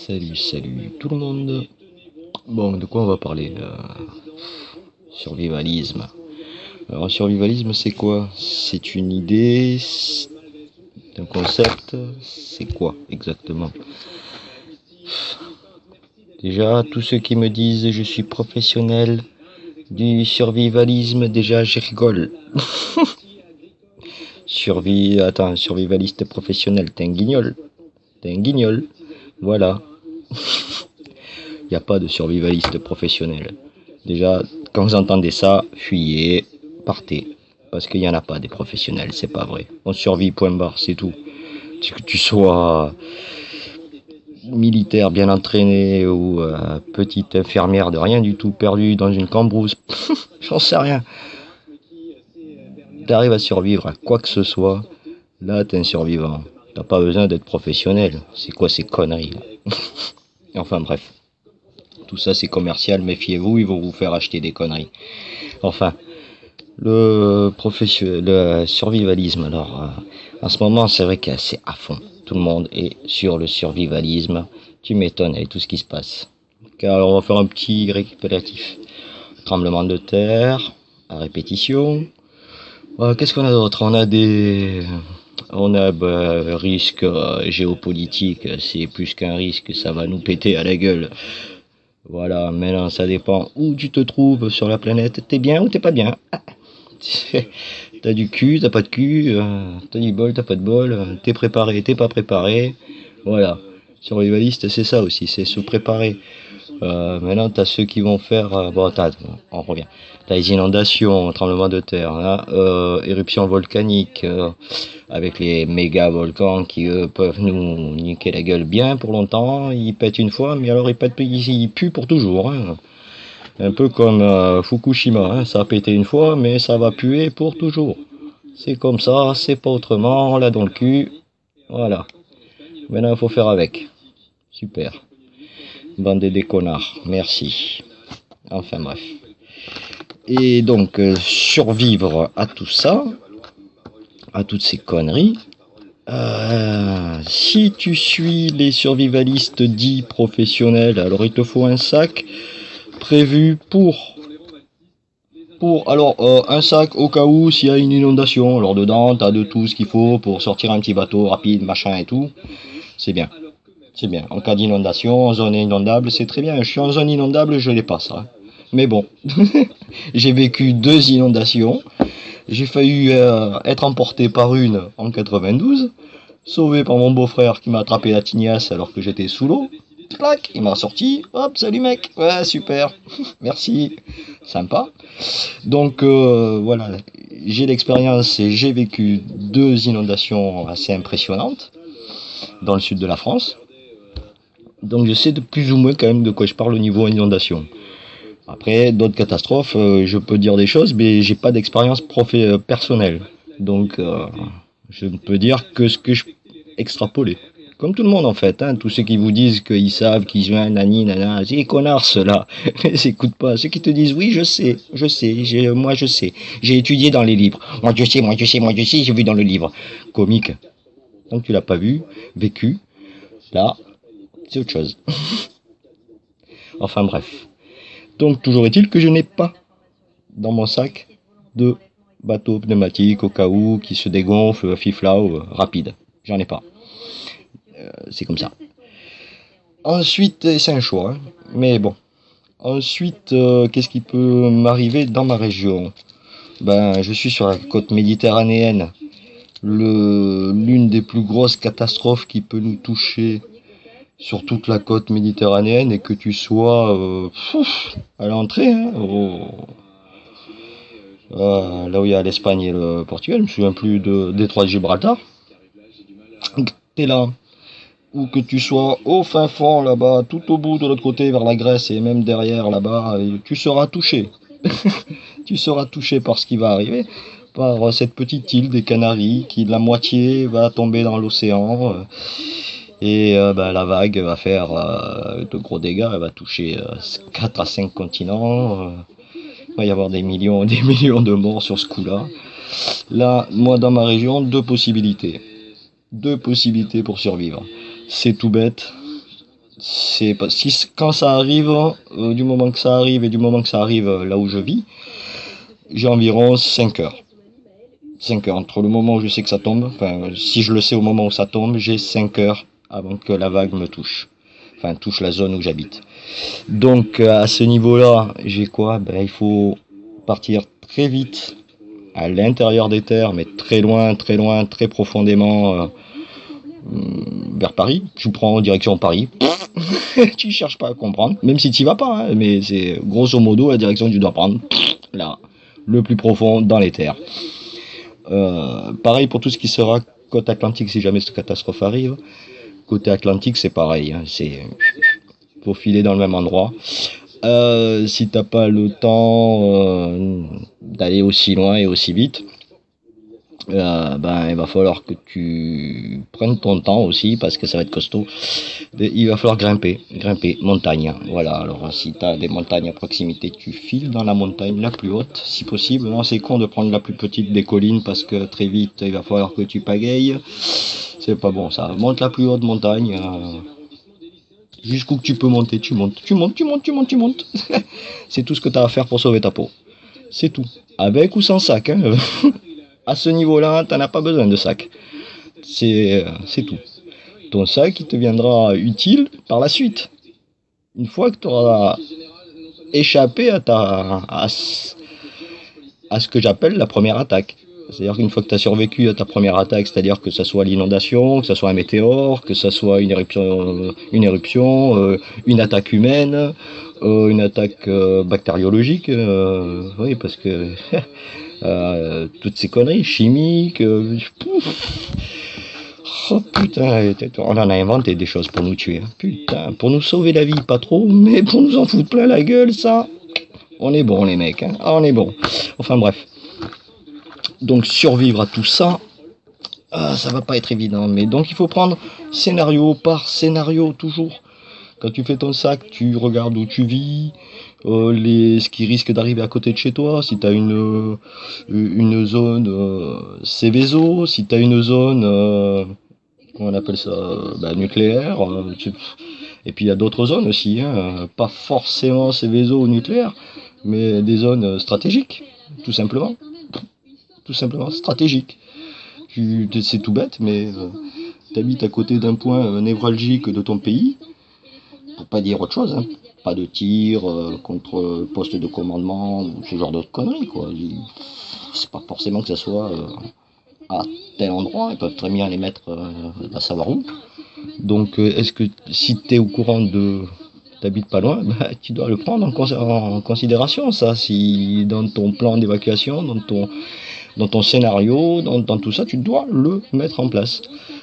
Salut tout le monde. Bon, de quoi on va parler? Survivalisme. Alors, survivalisme, c'est quoi? C'est une idée, un concept, c'est quoi exactement? Déjà, tous ceux qui me disent je suis professionnel du survivalisme, déjà, je rigole. Survivaliste professionnel, t'es un guignol. T'es un guignol. Voilà. Il n'y a pas de survivaliste professionnel. Déjà, quand vous entendez ça, fuyez, partez. Parce qu'il n'y en a pas des professionnels, c'est pas vrai. On survit, point barre, c'est tout. Que tu sois militaire bien entraîné ou petite infirmière de rien du tout, perdue dans une cambrousse, j'en sais rien. Tu arrives à survivre à quoi que ce soit, là t'es un survivant. T'as pas besoin d'être professionnel. C'est quoi ces conneries là? Enfin bref. Tout ça c'est commercial, méfiez-vous, ils vont vous faire acheter des conneries. Enfin, le survivalisme, alors en ce moment c'est vrai que c'est à fond. Tout le monde est sur le survivalisme. Tu m'étonnes avec tout ce qui se passe. Alors on va faire un petit récapitulatif. Tremblement de terre, à répétition. Qu'est-ce qu'on a d'autre? On a risque géopolitique, c'est plus qu'un risque, ça va nous péter à la gueule. Voilà, maintenant ça dépend où tu te trouves sur la planète. T'es bien ou t'es pas bien? T'as du cul, t'as pas de cul, t'as du bol, t'as pas de bol, t'es préparé, t'es pas préparé. Voilà. Survivaliste, c'est ça aussi, c'est se préparer. Maintenant, t'as ceux qui vont faire. On revient. T'as les inondations, tremblements de terre, hein, éruptions volcaniques, avec les méga volcans qui eux peuvent nous niquer la gueule bien pour longtemps. Ils pètent une fois, mais alors ils puent pour toujours. Hein. Un peu comme Fukushima, hein. Ça a pété une fois, mais ça va puer pour toujours. C'est comme ça, c'est pas autrement, on l'a dans le cul. Voilà. Maintenant, il faut faire avec. Super. Bande de connards. Merci. Enfin bref. Et donc, survivre à tout ça, à toutes ces conneries, si tu suis les survivalistes dits professionnels, alors il te faut un sac prévu alors un sac au cas où s'il y a une inondation. Alors dedans, t'as de tout ce qu'il faut pour sortir un petit bateau rapide, machin et tout. C'est bien. C'est bien. En cas d'inondation, en zone inondable, c'est très bien. Je suis en zone inondable, je l'ai pas ça. Mais bon, j'ai vécu 2 inondations. J'ai failli être emporté par une en 92, sauvé par mon beau-frère qui m'a attrapé la tignasse alors que j'étais sous l'eau. Clac, il m'a sorti. Hop, salut mec. Ouais, super. Merci. Sympa. Donc voilà, j'ai l'expérience et j'ai vécu 2 inondations assez impressionnantes dans le sud de la France. Donc je sais de plus ou moins quand même de quoi je parle au niveau inondation. Après, d'autres catastrophes, je peux dire des choses, mais j'ai pas d'expérience personnelle. Donc, je ne peux dire que ce que je extrapoler. Comme tout le monde en fait, hein, tous ceux qui vous disent qu'ils savent, qu'ils joignent, nani, nana, c'est des connards ceux-là. Ils écoutent pas. Ceux qui te disent oui, je sais, moi je sais. J'ai étudié dans les livres. Moi je sais, j'ai vu dans le livre. Comique. Donc tu l'as pas vu, vécu, là, c'est autre chose. Enfin bref. Donc toujours est-il que je n'ai pas dans mon sac de bateau pneumatique au cas où qui se dégonfle, fiflao, rapide. J'en ai pas. C'est comme ça. Ensuite, c'est un choix, hein, mais bon. Ensuite, qu'est-ce qui peut m'arriver dans ma région? Ben, je suis sur la côte méditerranéenne. L'une des plus grosses catastrophes qui peut nous toucher sur toute la côte méditerranéenne et que tu sois à l'entrée, hein, là où il y a l'Espagne et le Portugal, je me souviens plus de détroit de Gibraltar. T'es là, ou que tu sois au fin fond là-bas, tout au bout de l'autre côté vers la Grèce et même derrière là-bas, tu seras touché. Tu seras touché par ce qui va arriver, par cette petite île des Canaries qui de la moitié va tomber dans l'océan. Et la vague va faire de gros dégâts, elle va toucher 4 à 5 continents. Il va y avoir des millions de morts sur ce coup-là. Là, moi dans ma région, 2 possibilités. 2 possibilités pour survivre. C'est tout bête. C'est pas si quand ça arrive, du moment que ça arrive et du moment que ça arrive là où je vis, j'ai environ 5 heures. 5 heures entre le moment où je sais que ça tombe, enfin si je le sais au moment où ça tombe, j'ai 5 heures avant que la vague me touche. Enfin touche la zone où j'habite. Donc à ce niveau-là, j'ai quoi? Ben il faut partir très vite à l'intérieur des terres, mais très loin, très profondément vers Paris. Tu prends en direction Paris. Tu cherches pas à comprendre, même si tu vas pas, hein, mais c'est grosso modo la direction que tu dois prendre. Là, le plus profond dans les terres. Pareil pour tout ce qui sera côte atlantique si jamais cette catastrophe arrive. Côté atlantique, c'est pareil. Hein, c'est faut filer dans le même endroit. Si t'as pas le temps d'aller aussi loin et aussi vite, ben il va falloir que tu prennes ton temps aussi parce que ça va être costaud. Il va falloir grimper, montagne. Voilà, alors si tu as des montagnes à proximité, tu files dans la montagne la plus haute, si possible. Non, c'est con de prendre la plus petite des collines parce que très vite, il va falloir que tu pagayes. C'est pas bon ça. Monte la plus haute montagne. Jusqu'où tu peux monter, tu montes. C'est tout ce que tu as à faire pour sauver ta peau. C'est tout. Avec ou sans sac. Hein. À ce niveau-là, tu n'en as pas besoin de sac. C'est tout. Ton sac, il te viendra utile par la suite. Une fois que tu auras échappé à ce que j'appelle la première attaque. C'est-à-dire qu'une fois que tu as survécu à ta première attaque, c'est-à-dire que ce soit l'inondation, que ce soit un météore, que ce soit une attaque humaine, une attaque bactériologique, oui, parce que toutes ces conneries chimiques, oh putain, on en a inventé des choses pour nous tuer. Hein. Putain, pour nous sauver la vie, pas trop, mais pour nous en foutre plein la gueule, ça, on est bon les mecs, hein. Ah, on est bon. Enfin bref. Donc survivre à tout ça, ça va pas être évident. Mais donc il faut prendre scénario par scénario toujours. Quand tu fais ton sac, tu regardes où tu vis, ce qui risque d'arriver à côté de chez toi. Si tu as une zone Céveso, si tu as une zone, comment on appelle ça, nucléaire. Et puis il y a d'autres zones aussi, hein, pas forcément Céveso ou nucléaire, mais des zones stratégiques, tout simplement. Tout simplement stratégiques. C'est tout bête, mais tu habites à côté d'un point névralgique de ton pays, pour pas dire autre chose, hein. Pas de tir contre poste de commandement ou ce genre de conneries, quoi. C'est pas forcément que ça soit à tel endroit, ils peuvent très bien les mettre à savoir où. Donc est-ce que si tu es au courant de t'habites pas loin, bah, tu dois le prendre en considération, ça, si dans ton plan d'évacuation, dans ton scénario, dans tout ça, tu dois le mettre en place.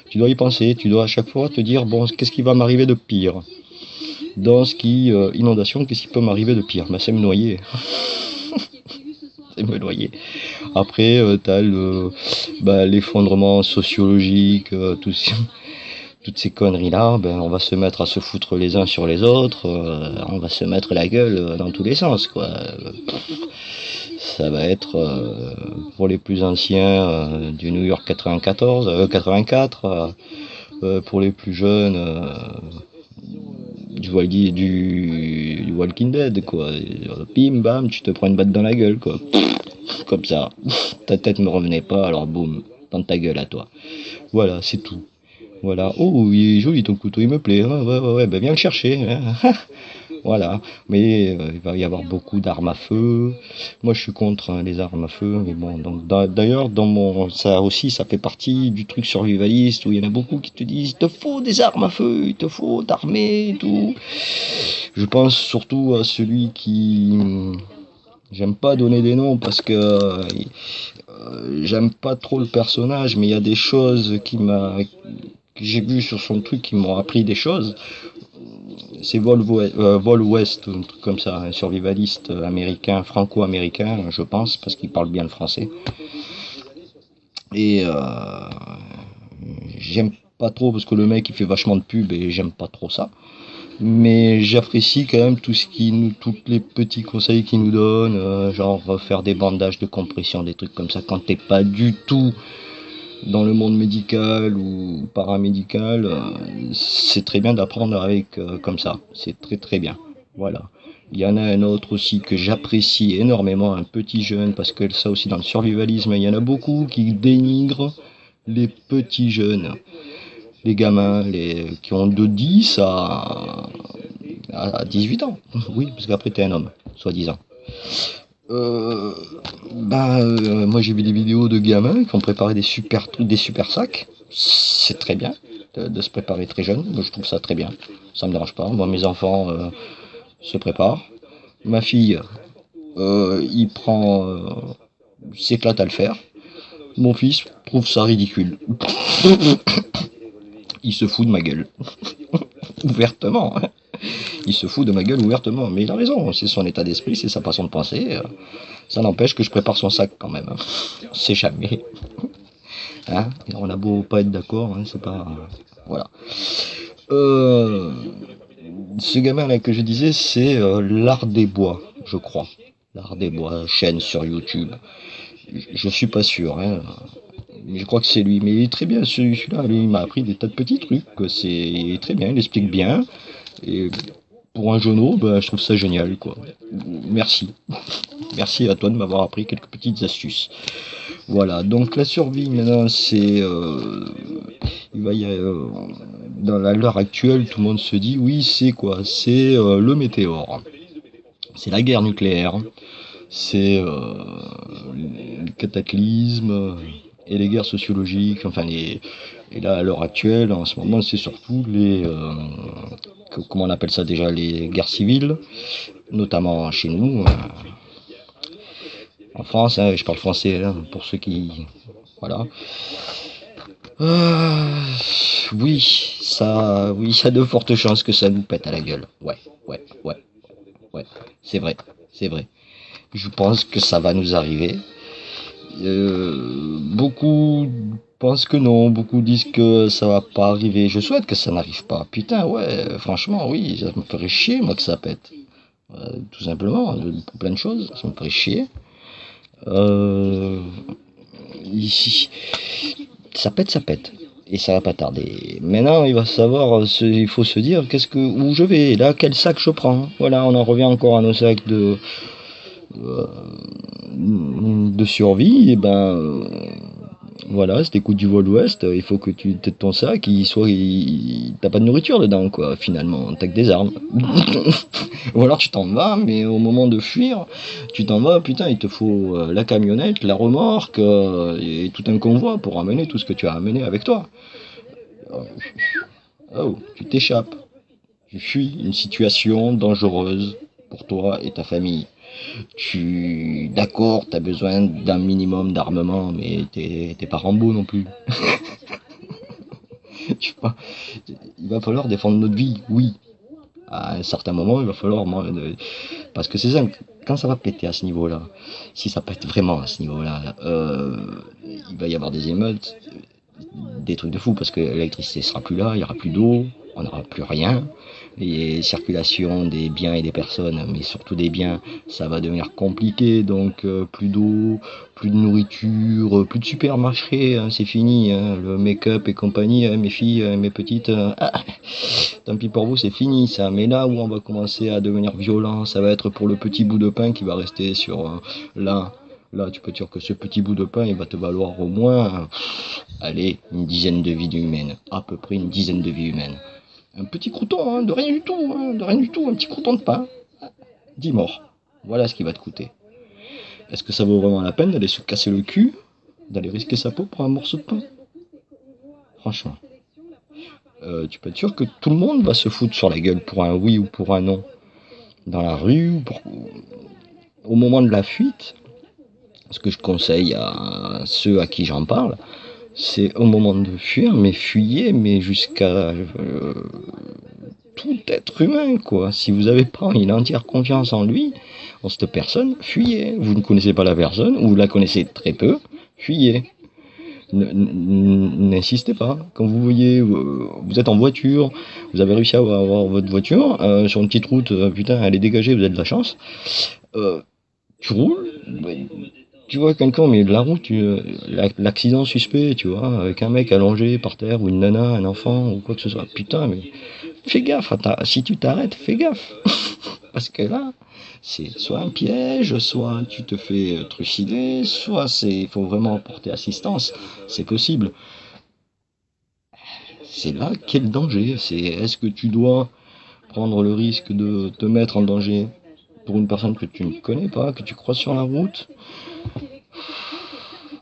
Tu dois y penser, tu dois à chaque fois te dire, bon, qu'est-ce qui va m'arriver de pire? Dans ce qui, inondation, qu'est-ce qui peut m'arriver de pire? Bah, c'est me noyer. C'est me noyer. Après, tu as l'effondrement sociologique, toutes ces conneries-là, on va se mettre à se foutre les uns sur les autres, on va se mettre la gueule dans tous les sens, quoi. Ça va être, pour les plus anciens, du New York 84, pour les plus jeunes, du Walking Dead, quoi. Bim, bam, tu te prends une batte dans la gueule, quoi. Comme ça. Ta tête me revenait pas, alors boum, dans ta gueule à toi. Voilà, c'est tout. Voilà. Oh, il est joli ton couteau, il me plaît. Hein. Ouais, viens le chercher. Hein. Voilà. Mais il va y avoir beaucoup d'armes à feu. Moi, je suis contre les armes à feu. Mais bon, donc d'ailleurs, ça aussi, ça fait partie du truc survivaliste où il y en a beaucoup qui te disent, il te faut des armes à feu, il te faut t'armer et tout. Je pense surtout à celui qui, j'aime pas donner des noms parce que j'aime pas trop le personnage, mais il y a des choses que j'ai vu sur son truc qui m'ont appris des choses. C'est Vol West, un truc comme ça, un survivaliste américain, franco-américain, je pense, parce qu'il parle bien le français. Et j'aime pas trop parce que le mec il fait vachement de pub et j'aime pas trop ça. Mais j'apprécie quand même tous les petits conseils qu'il nous donne, genre faire des bandages de compression, des trucs comme ça, quand t'es pas du tout dans le monde médical ou paramédical, c'est très bien d'apprendre avec comme ça. C'est très très bien. Voilà. Il y en a un autre aussi que j'apprécie énormément, un petit jeune, parce que ça aussi dans le survivalisme, il y en a beaucoup qui dénigrent les petits jeunes, les gamins, qui ont de 10 à 18 ans. Oui, parce qu'après t'es un homme, soi-disant. Euh, Moi j'ai vu des vidéos de gamins qui ont préparé des super trucs, des super sacs. C'est très bien de se préparer très jeune. Moi, je trouve ça très bien. Ça me dérange pas. Moi, mes enfants se préparent. Ma fille, il prend, s'éclate à le faire. Mon fils trouve ça ridicule. Il se fout de ma gueule. Ouvertement. Hein. Il se fout de ma gueule ouvertement. Mais il a raison. C'est son état d'esprit, c'est sa façon de penser. Ça n'empêche que je prépare son sac quand même. Hein. On sait jamais. Hein, on a beau pas être d'accord, hein, c'est pas. Voilà. Euh, Ce gamin là que je disais, c'est l'art des bois, je crois. L'art des bois, chaîne sur YouTube. Je suis pas sûr, hein. Mais je crois que c'est lui. Mais il est très bien celui-là. Lui, il m'a appris des tas de petits trucs. Il est très bien, il explique bien. Et pour un jeuneau, je trouve ça génial, quoi. Merci. Merci à toi de m'avoir appris quelques petites astuces. Voilà, donc la survie maintenant, il va y avoir, dans l'heure actuelle, tout le monde se dit, oui, c'est quoi? C'est le météore, c'est la guerre nucléaire, c'est le cataclysme et les guerres sociologiques, et là, à l'heure actuelle, en ce moment, c'est surtout comment on appelle ça déjà, les guerres civiles, notamment chez nous, en France, hein, je parle français, hein, pour ceux qui... Voilà. Euh, oui, il y a de fortes chances que ça nous pète à la gueule. Ouais. C'est vrai, c'est vrai. Je pense que ça va nous arriver. Beaucoup pensent que non, beaucoup disent que ça va pas arriver. Je souhaite que ça n'arrive pas. Putain, ouais, franchement, oui, ça me ferait chier, moi, que ça pète. Tout simplement, pour plein de choses, ça me ferait chier. Ici, ça pète. Et ça va pas tarder. Maintenant, il va savoir, il faut se dire où je vais, là, quel sac je prends. Voilà, on en revient encore à nos sacs de survie. Et voilà, si t'écoutes du vol ouest, il faut que tu aies ton sac, t'as pas de nourriture dedans, quoi, finalement, t'as que des armes. Ou alors tu t'en vas, mais au moment de fuir, tu t'en vas, putain, il te faut la camionnette, la remorque, et tout un convoi pour amener tout ce que tu as amené avec toi. Oh, tu t'échappes. Tu fuis une situation dangereuse pour toi et ta famille. D'accord, t'as besoin d'un minimum d'armement, mais t'es pas Rambo non plus. Il va falloir défendre notre vie, oui. À un certain moment, il va falloir... Parce que c'est ça, quand ça va péter à ce niveau-là, si ça pète vraiment à ce niveau-là, il va y avoir des émeutes, des trucs de fou, parce que l'électricité sera plus là, il y aura plus d'eau, on n'aura plus rien. Les circulations des biens et des personnes, mais surtout des biens, ça va devenir compliqué, donc plus d'eau, plus de nourriture, plus de supermarché, hein, c'est fini, hein, le make-up et compagnie, hein, mes filles, mes petites, tant pis pour vous, c'est fini ça, mais là où on va commencer à devenir violent, ça va être pour le petit bout de pain qui va rester sur là. Là, tu peux dire que ce petit bout de pain, il va te valoir au moins, allez, une dizaine de vies humaines, à peu près une dizaine de vies humaines. Un petit crouton, hein, de rien du tout, un petit crouton de pain, 10 morts. Voilà ce qui va te coûter. Est-ce que ça vaut vraiment la peine d'aller se casser le cul, d'aller risquer sa peau pour un morceau de pain? Franchement. Tu peux être sûr que tout le monde va se foutre sur la gueule pour un oui ou pour un non. Dans la rue, au moment de la fuite, ce que je conseille à ceux à qui j'en parle, c'est au moment de fuir, mais fuyez, mais jusqu'à tout être humain, quoi. Si vous n'avez pas une entière confiance en lui, en cette personne, fuyez. Vous ne connaissez pas la personne, ou vous la connaissez très peu, fuyez. N'insistez pas. Quand vous voyez, vous êtes en voiture, vous avez réussi à avoir votre voiture sur une petite route, putain, elle est dégagée, vous avez de la chance. Tu roules, Tu vois quelqu'un au milieu de la route, l'accident suspect, tu vois, avec un mec allongé par terre, ou une nana, un enfant, ou quoi que ce soit. Putain, mais fais gaffe, si tu t'arrêtes, fais gaffe. Parce que là, c'est soit un piège, soit tu te fais trucider, soit il faut vraiment porter assistance. C'est possible. C'est là quel danger. Est-ce que tu dois prendre le risque de te mettre en danger pour une personne que tu ne connais pas, que tu croises sur la route,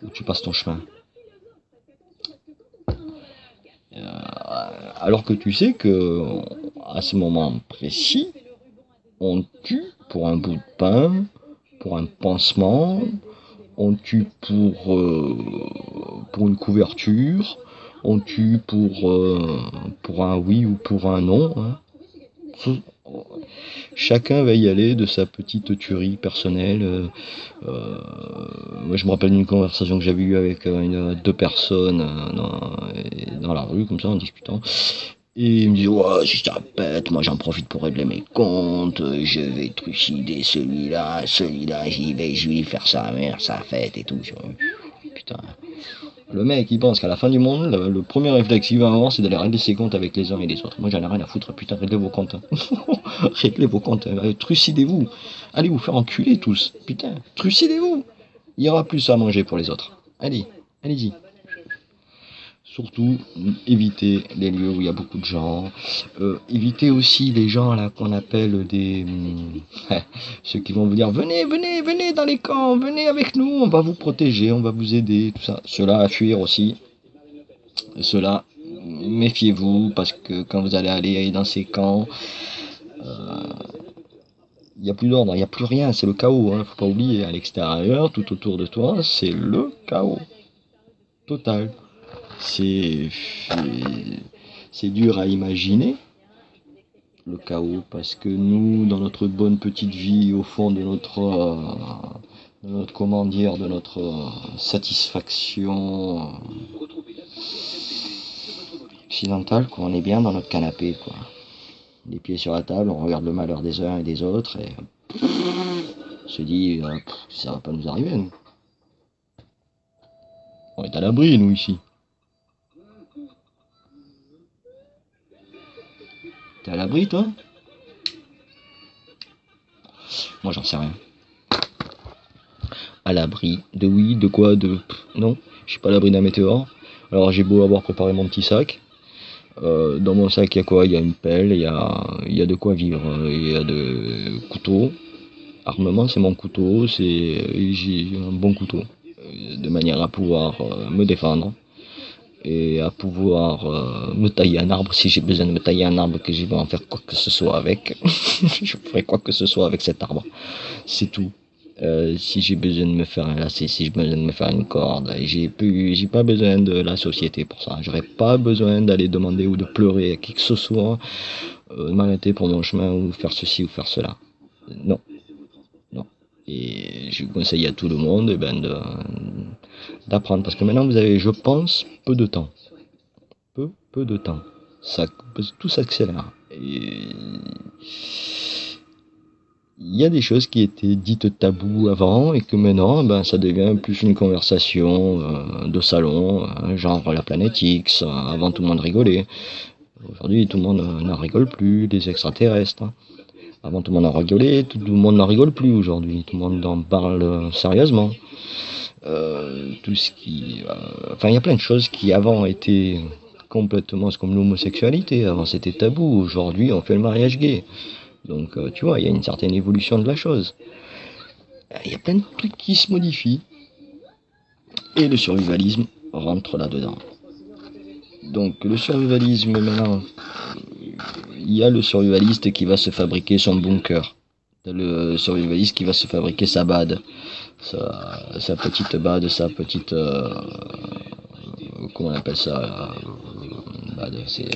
ou tu passes ton chemin. Alors que tu sais que à ce moment précis, on tue pour un bout de pain, pour un pansement, on tue pour une couverture, on tue pour un oui ou pour un non. Hein. Chacun va y aller de sa petite tuerie personnelle. Moi, je me rappelle d'une conversation que j'avais eue avec deux personnes dans la rue, comme ça, en discutant. Et il me dit, ouais, si ça pète, moi j'en profite pour régler mes comptes, je vais trucider celui-là, j'y vais, je vais faire sa mère, sa fête et tout. Putain. Le mec, il pense qu'à la fin du monde, le premier réflexe qu'il va avoir, c'est d'aller régler ses comptes avec les uns et les autres. Moi, j'en ai rien à foutre. Putain, réglez vos comptes. Hein. Réglez vos comptes. Trucidez-vous. Allez vous faire enculer tous. Putain, trucidez-vous. Il y aura plus à manger pour les autres. Allez, allez-y. Surtout, évitez les lieux où il y a beaucoup de gens. Évitez aussi les gens là qu'on appelle des... ceux qui vont vous dire, venez, venez, venez dans les camps, venez avec nous, on va vous protéger, on va vous aider, tout ça. Ceux-là à fuir aussi. Ceux-là, méfiez-vous, parce que quand vous allez aller dans ces camps, il n'y a plus d'ordre, il n'y a plus rien, c'est le chaos. Hein. Faut pas oublier, à l'extérieur, tout autour de toi, c'est le chaos. Total. C'est dur à imaginer, le chaos, parce que nous, dans notre bonne petite vie, au fond de notre comment dire, de notre satisfaction occidentale, quoi, on est bien dans notre canapé, quoi. Les pieds sur la table, on regarde le malheur des uns et des autres, et on se dit, ça va pas nous arriver, nous. On est à l'abri, nous, ici. T'es à l'abri, toi? Moi, j'en sais rien. À l'abri de oui, de quoi, non, je suis pas à l'abri d'un météore. Alors j'ai beau avoir préparé mon petit sac. Dans mon sac, il y a quoi? Il y a une pelle, il y a de quoi vivre. Il y a de couteaux. Armement, c'est mon couteau, j'ai un bon couteau. De manière à pouvoir me défendre. Et à pouvoir me tailler un arbre si j'ai besoin de me tailler un arbre, que je vais en faire quoi que ce soit avec. Je ferai quoi que ce soit avec cet arbre. C'est tout. Si j'ai besoin de me faire un lacet, si j'ai besoin de me faire une corde, j'ai pas besoin de la société pour ça. J'aurais pas besoin d'aller demander ou de pleurer à qui que ce soit, de m'arrêter pour mon chemin ou faire ceci ou faire cela. Non, non. Et je conseille à tout le monde d'apprendre, parce que maintenant vous avez, je pense, peu de temps. Peu de temps. Tout s'accélère. Et il y a des choses qui étaient dites tabous avant et que maintenant, ça devient plus une conversation de salon, genre la planète X. Avant, tout le monde rigolait. Aujourd'hui, tout le monde n'en rigole plus, les extraterrestres. Hein. Avant, tout le monde en rigolait, tout le monde n'en rigole plus aujourd'hui. Tout le monde en parle sérieusement. Tout ce qui... il y a plein de choses qui avant étaient complètement... C'est comme l'homosexualité. Avant, c'était tabou. Aujourd'hui, on fait le mariage gay. Donc, tu vois, il y a une certaine évolution de la chose. Il y a plein de trucs qui se modifient. Et le survivalisme rentre là-dedans. Donc, le survivalisme, maintenant, il y a le survivaliste qui va se fabriquer son bunker. Le survivaliste qui va se fabriquer sa bad. Sa petite bad, sa petite... comment on appelle ça bad, c'est...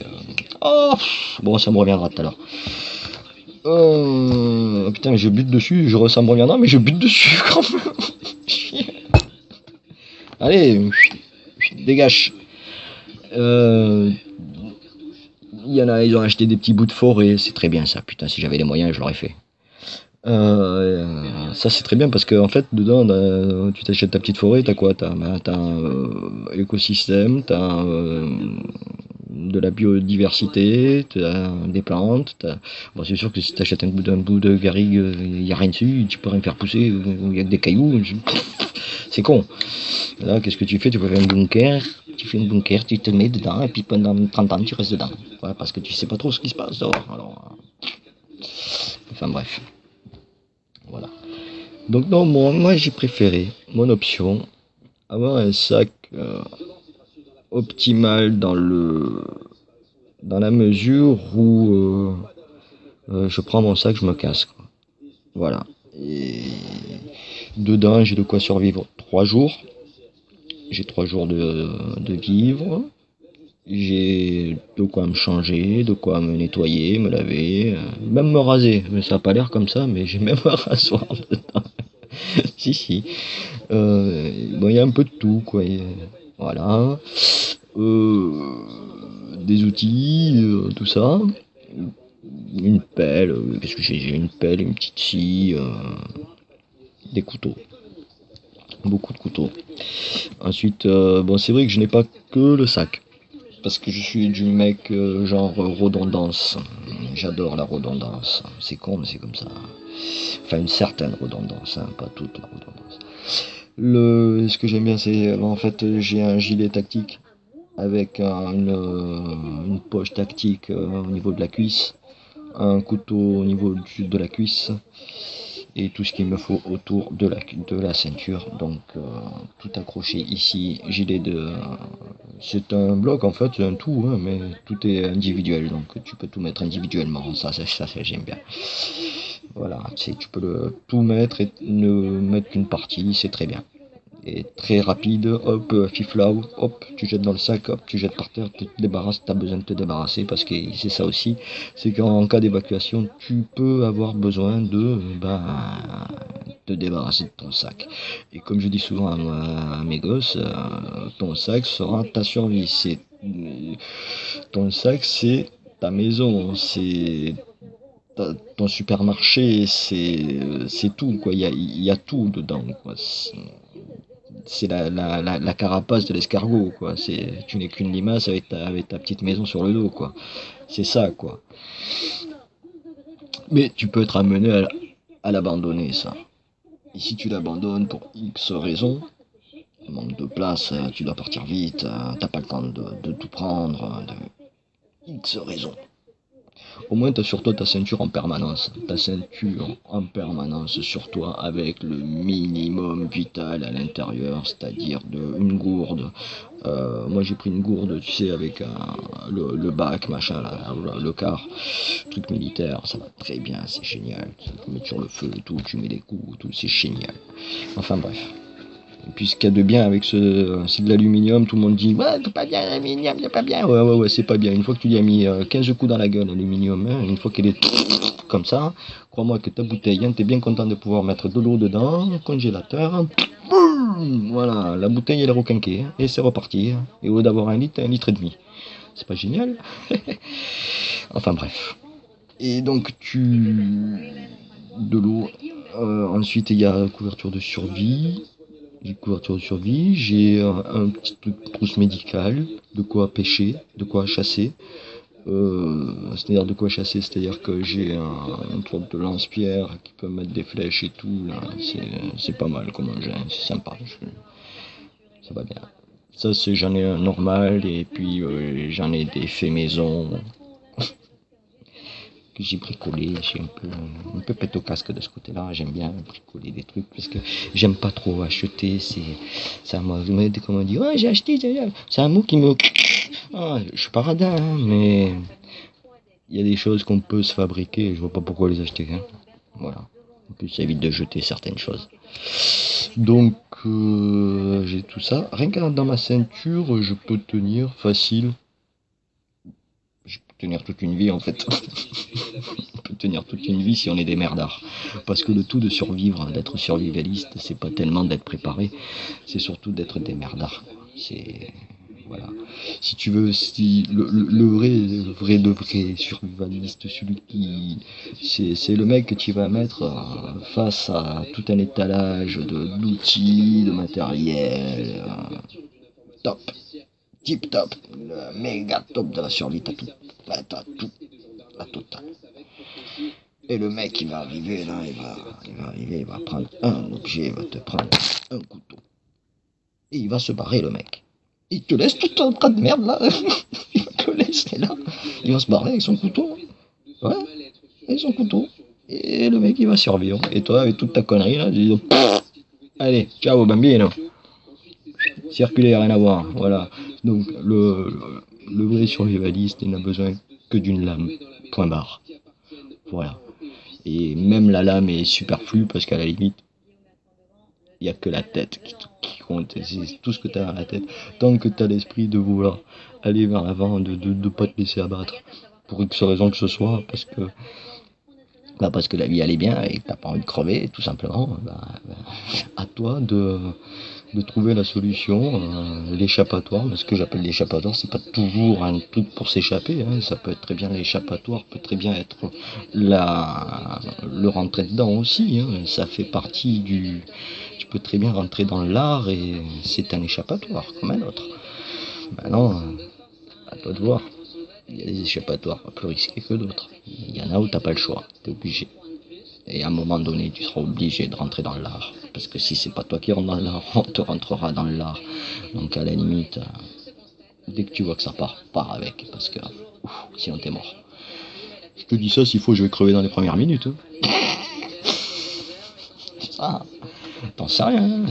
bon, ça me reviendra tout à l'heure. Putain, je bute dessus, ça me reviendra, mais je bute dessus quand même. Allez, dégage. Il y en a, ils ont acheté des petits bouts de forêt, c'est très bien ça. Putain, si j'avais les moyens, je l'aurais fait. Ça c'est très bien parce que en fait dedans tu t'achètes ta petite forêt, t'as quoi? T'as un écosystème, de la biodiversité, t'as des plantes, bon c'est sûr que si t'achètes un bout de garrigue, il y a rien dessus, tu peux rien faire pousser, il y a que des cailloux, c'est con. Là qu'est-ce que tu fais? Tu peux faire un bunker, tu te mets dedans et puis pendant 30 ans tu restes dedans. Voilà, parce que tu sais pas trop ce qui se passe dehors. Alors, enfin bref, voilà. Donc non, moi j'ai préféré mon option, avoir un sac optimal dans la mesure où je prends mon sac, je me casse, quoi. Voilà. Et dedans j'ai de quoi survivre 3 jours. J'ai 3 jours de vivre. J'ai de quoi me changer, de quoi me nettoyer, me laver, même me raser. Mais ça n'a pas l'air comme ça, mais j'ai même un rasoir dedans. Si, si. Bon, il y a un peu de tout, quoi. Voilà. Euh, des outils, tout ça. Une pelle, qu'est-ce que j'ai une pelle, une petite scie, des couteaux. Beaucoup de couteaux. Ensuite, bon, c'est vrai que je n'ai pas que le sac. Parce que je suis du mec genre redondance. J'adore la redondance. C'est con, mais c'est comme ça. Enfin, une certaine redondance, hein, pas toute la redondance. Ce que j'aime bien, c'est en fait, j'ai un gilet tactique avec une poche tactique au niveau de la cuisse, un couteau au niveau de la cuisse et tout ce qu'il me faut autour de la ceinture. Donc, tout accroché ici, gilet de. C'est un bloc en fait, c'est un tout, hein, mais tout est individuel, donc tu peux tout mettre individuellement. Ça j'aime bien. Voilà, tu peux tout mettre et ne mettre qu'une partie, c'est très bien. Et très rapide, hop, fiflao, hop, tu jettes dans le sac, hop, tu jettes par terre, tu te débarrasses, tu as besoin de te débarrasser, parce que c'est ça aussi, c'est qu'en cas d'évacuation, tu peux avoir besoin de te débarrasser de ton sac. Et comme je dis souvent à mes gosses, ton sac sera ta survie. Ton sac, c'est ta maison, c'est ton supermarché, c'est tout, quoi. Il y a tout dedans, quoi. C'est la carapace de l'escargot, quoi. Tu n'es qu'une limace avec ta petite maison sur le dos, quoi. C'est ça, quoi. Mais tu peux être amené à l'abandonner, ça. Et si tu l'abandonnes pour X raisons, manque de place, tu dois partir vite, t'as pas le temps de tout prendre, de X raisons. Au moins, tu as sur toi ta ceinture en permanence. Ta ceinture en permanence sur toi avec le minimum vital à l'intérieur, c'est-à-dire une gourde. Moi, j'ai pris une gourde, tu sais, avec le bac, machin, là, le quart, truc militaire. Ça va très bien, c'est génial. Tu peux mettre sur le feu et tout, tu mets des coups, tout, c'est génial. Enfin, bref. Et puis ce qu'il y a de bien avec c'est de l'aluminium, tout le monde dit ouais, c'est pas bien l'aluminium, c'est pas bien. Ouais, c'est pas bien. Une fois que tu lui as mis 15 coups dans la gueule, l'aluminium, hein, une fois qu'elle est comme ça, crois-moi que ta bouteille, hein, t'es bien content de pouvoir mettre de l'eau dedans, congélateur, boum, voilà, la bouteille elle est requinquée, hein, et c'est reparti. Hein. Et au lieu d'avoir 1 litre et demi. C'est pas génial. Enfin bref. Et donc de l'eau. Ensuite il y a couverture de survie. J'ai couverture de survie, j'ai un petit trousse médicale, de quoi pêcher, de quoi chasser. C'est-à-dire de quoi chasser, c'est-à-dire que j'ai une sorte de lance-pierre qui peut mettre des flèches et tout. Là, c'est pas mal comme engin, c'est sympa. Ça va bien. Ça, j'en ai un normal et puis j'en ai des faits maison que j'ai bricolé, j'ai un peu pète au casque de ce côté-là, j'aime bien bricoler des trucs parce que j'aime pas trop acheter, ça m'a comme on dit, ouais j'ai acheté, c'est un mot qui me, je suis pas radin, hein, mais il y a des choses qu'on peut se fabriquer, et je vois pas pourquoi les acheter, hein. Voilà. En plus ça évite de jeter certaines choses. Donc j'ai tout ça, rien qu'à dans ma ceinture, je peux tenir facile. Je peux tenir toute une vie en fait. On peut tenir toute une vie si on est des merdards. Parce que le tout de survivre, d'être survivaliste, c'est pas tellement d'être préparé, c'est surtout d'être des merdards. C'est. Voilà. Si tu veux, si le vrai survivaliste, celui qui, c'est le mec que tu vas mettre face à tout un étalage d'outils, de matériel, top, tip top, le méga top de la survie, t'as tout, ouais, t'as tout, la totale. Et le mec, il va arriver là, il va prendre un objet, il va te prendre un couteau. Et il va se barrer, le mec. Il te laisse tout un tas de merde là. Il va te laisser là. Il va se barrer avec son couteau. Ouais, avec son couteau. Et le mec, il va survivre. Et toi, avec toute ta connerie là, tu dis allez, ciao, bambino. Circuler, rien à voir. Voilà. Donc, le vrai survivaliste, il n'a besoin que d'une lame. Point barre. Voilà. Et même la lame est superflue parce qu'à la limite, il n'y a que la tête qui compte. C'est tout ce que tu as dans la tête. Tant que tu as l'esprit de vouloir aller vers l'avant, de ne pas te laisser abattre, pour X raison que ce soit, parce que la vie elle est bien et que tu n'as pas envie de crever, tout simplement, à toi de trouver la solution, l'échappatoire. Mais ce que j'appelle l'échappatoire, c'est pas toujours un truc pour s'échapper, hein. Ça peut être très bien l'échappatoire, peut très bien être le rentrer dedans aussi, hein. Ça fait partie du. Tu peux très bien rentrer dans l'art et c'est un échappatoire comme un autre. Maintenant, à toi de voir. Il y a des échappatoires pas plus risqués que d'autres. Il y en a où t'as pas le choix, t'es obligé. Et à un moment donné, tu seras obligé de rentrer dans l'art. Parce que si c'est pas toi qui rentres dans l'art, on te rentrera dans l'art. Donc à la limite, dès que tu vois que ça part, pars avec. Parce que sinon t'es mort. Je te dis ça, s'il faut, je vais crever dans les premières minutes. Hein. C'est ça. T'en sais rien. Hein.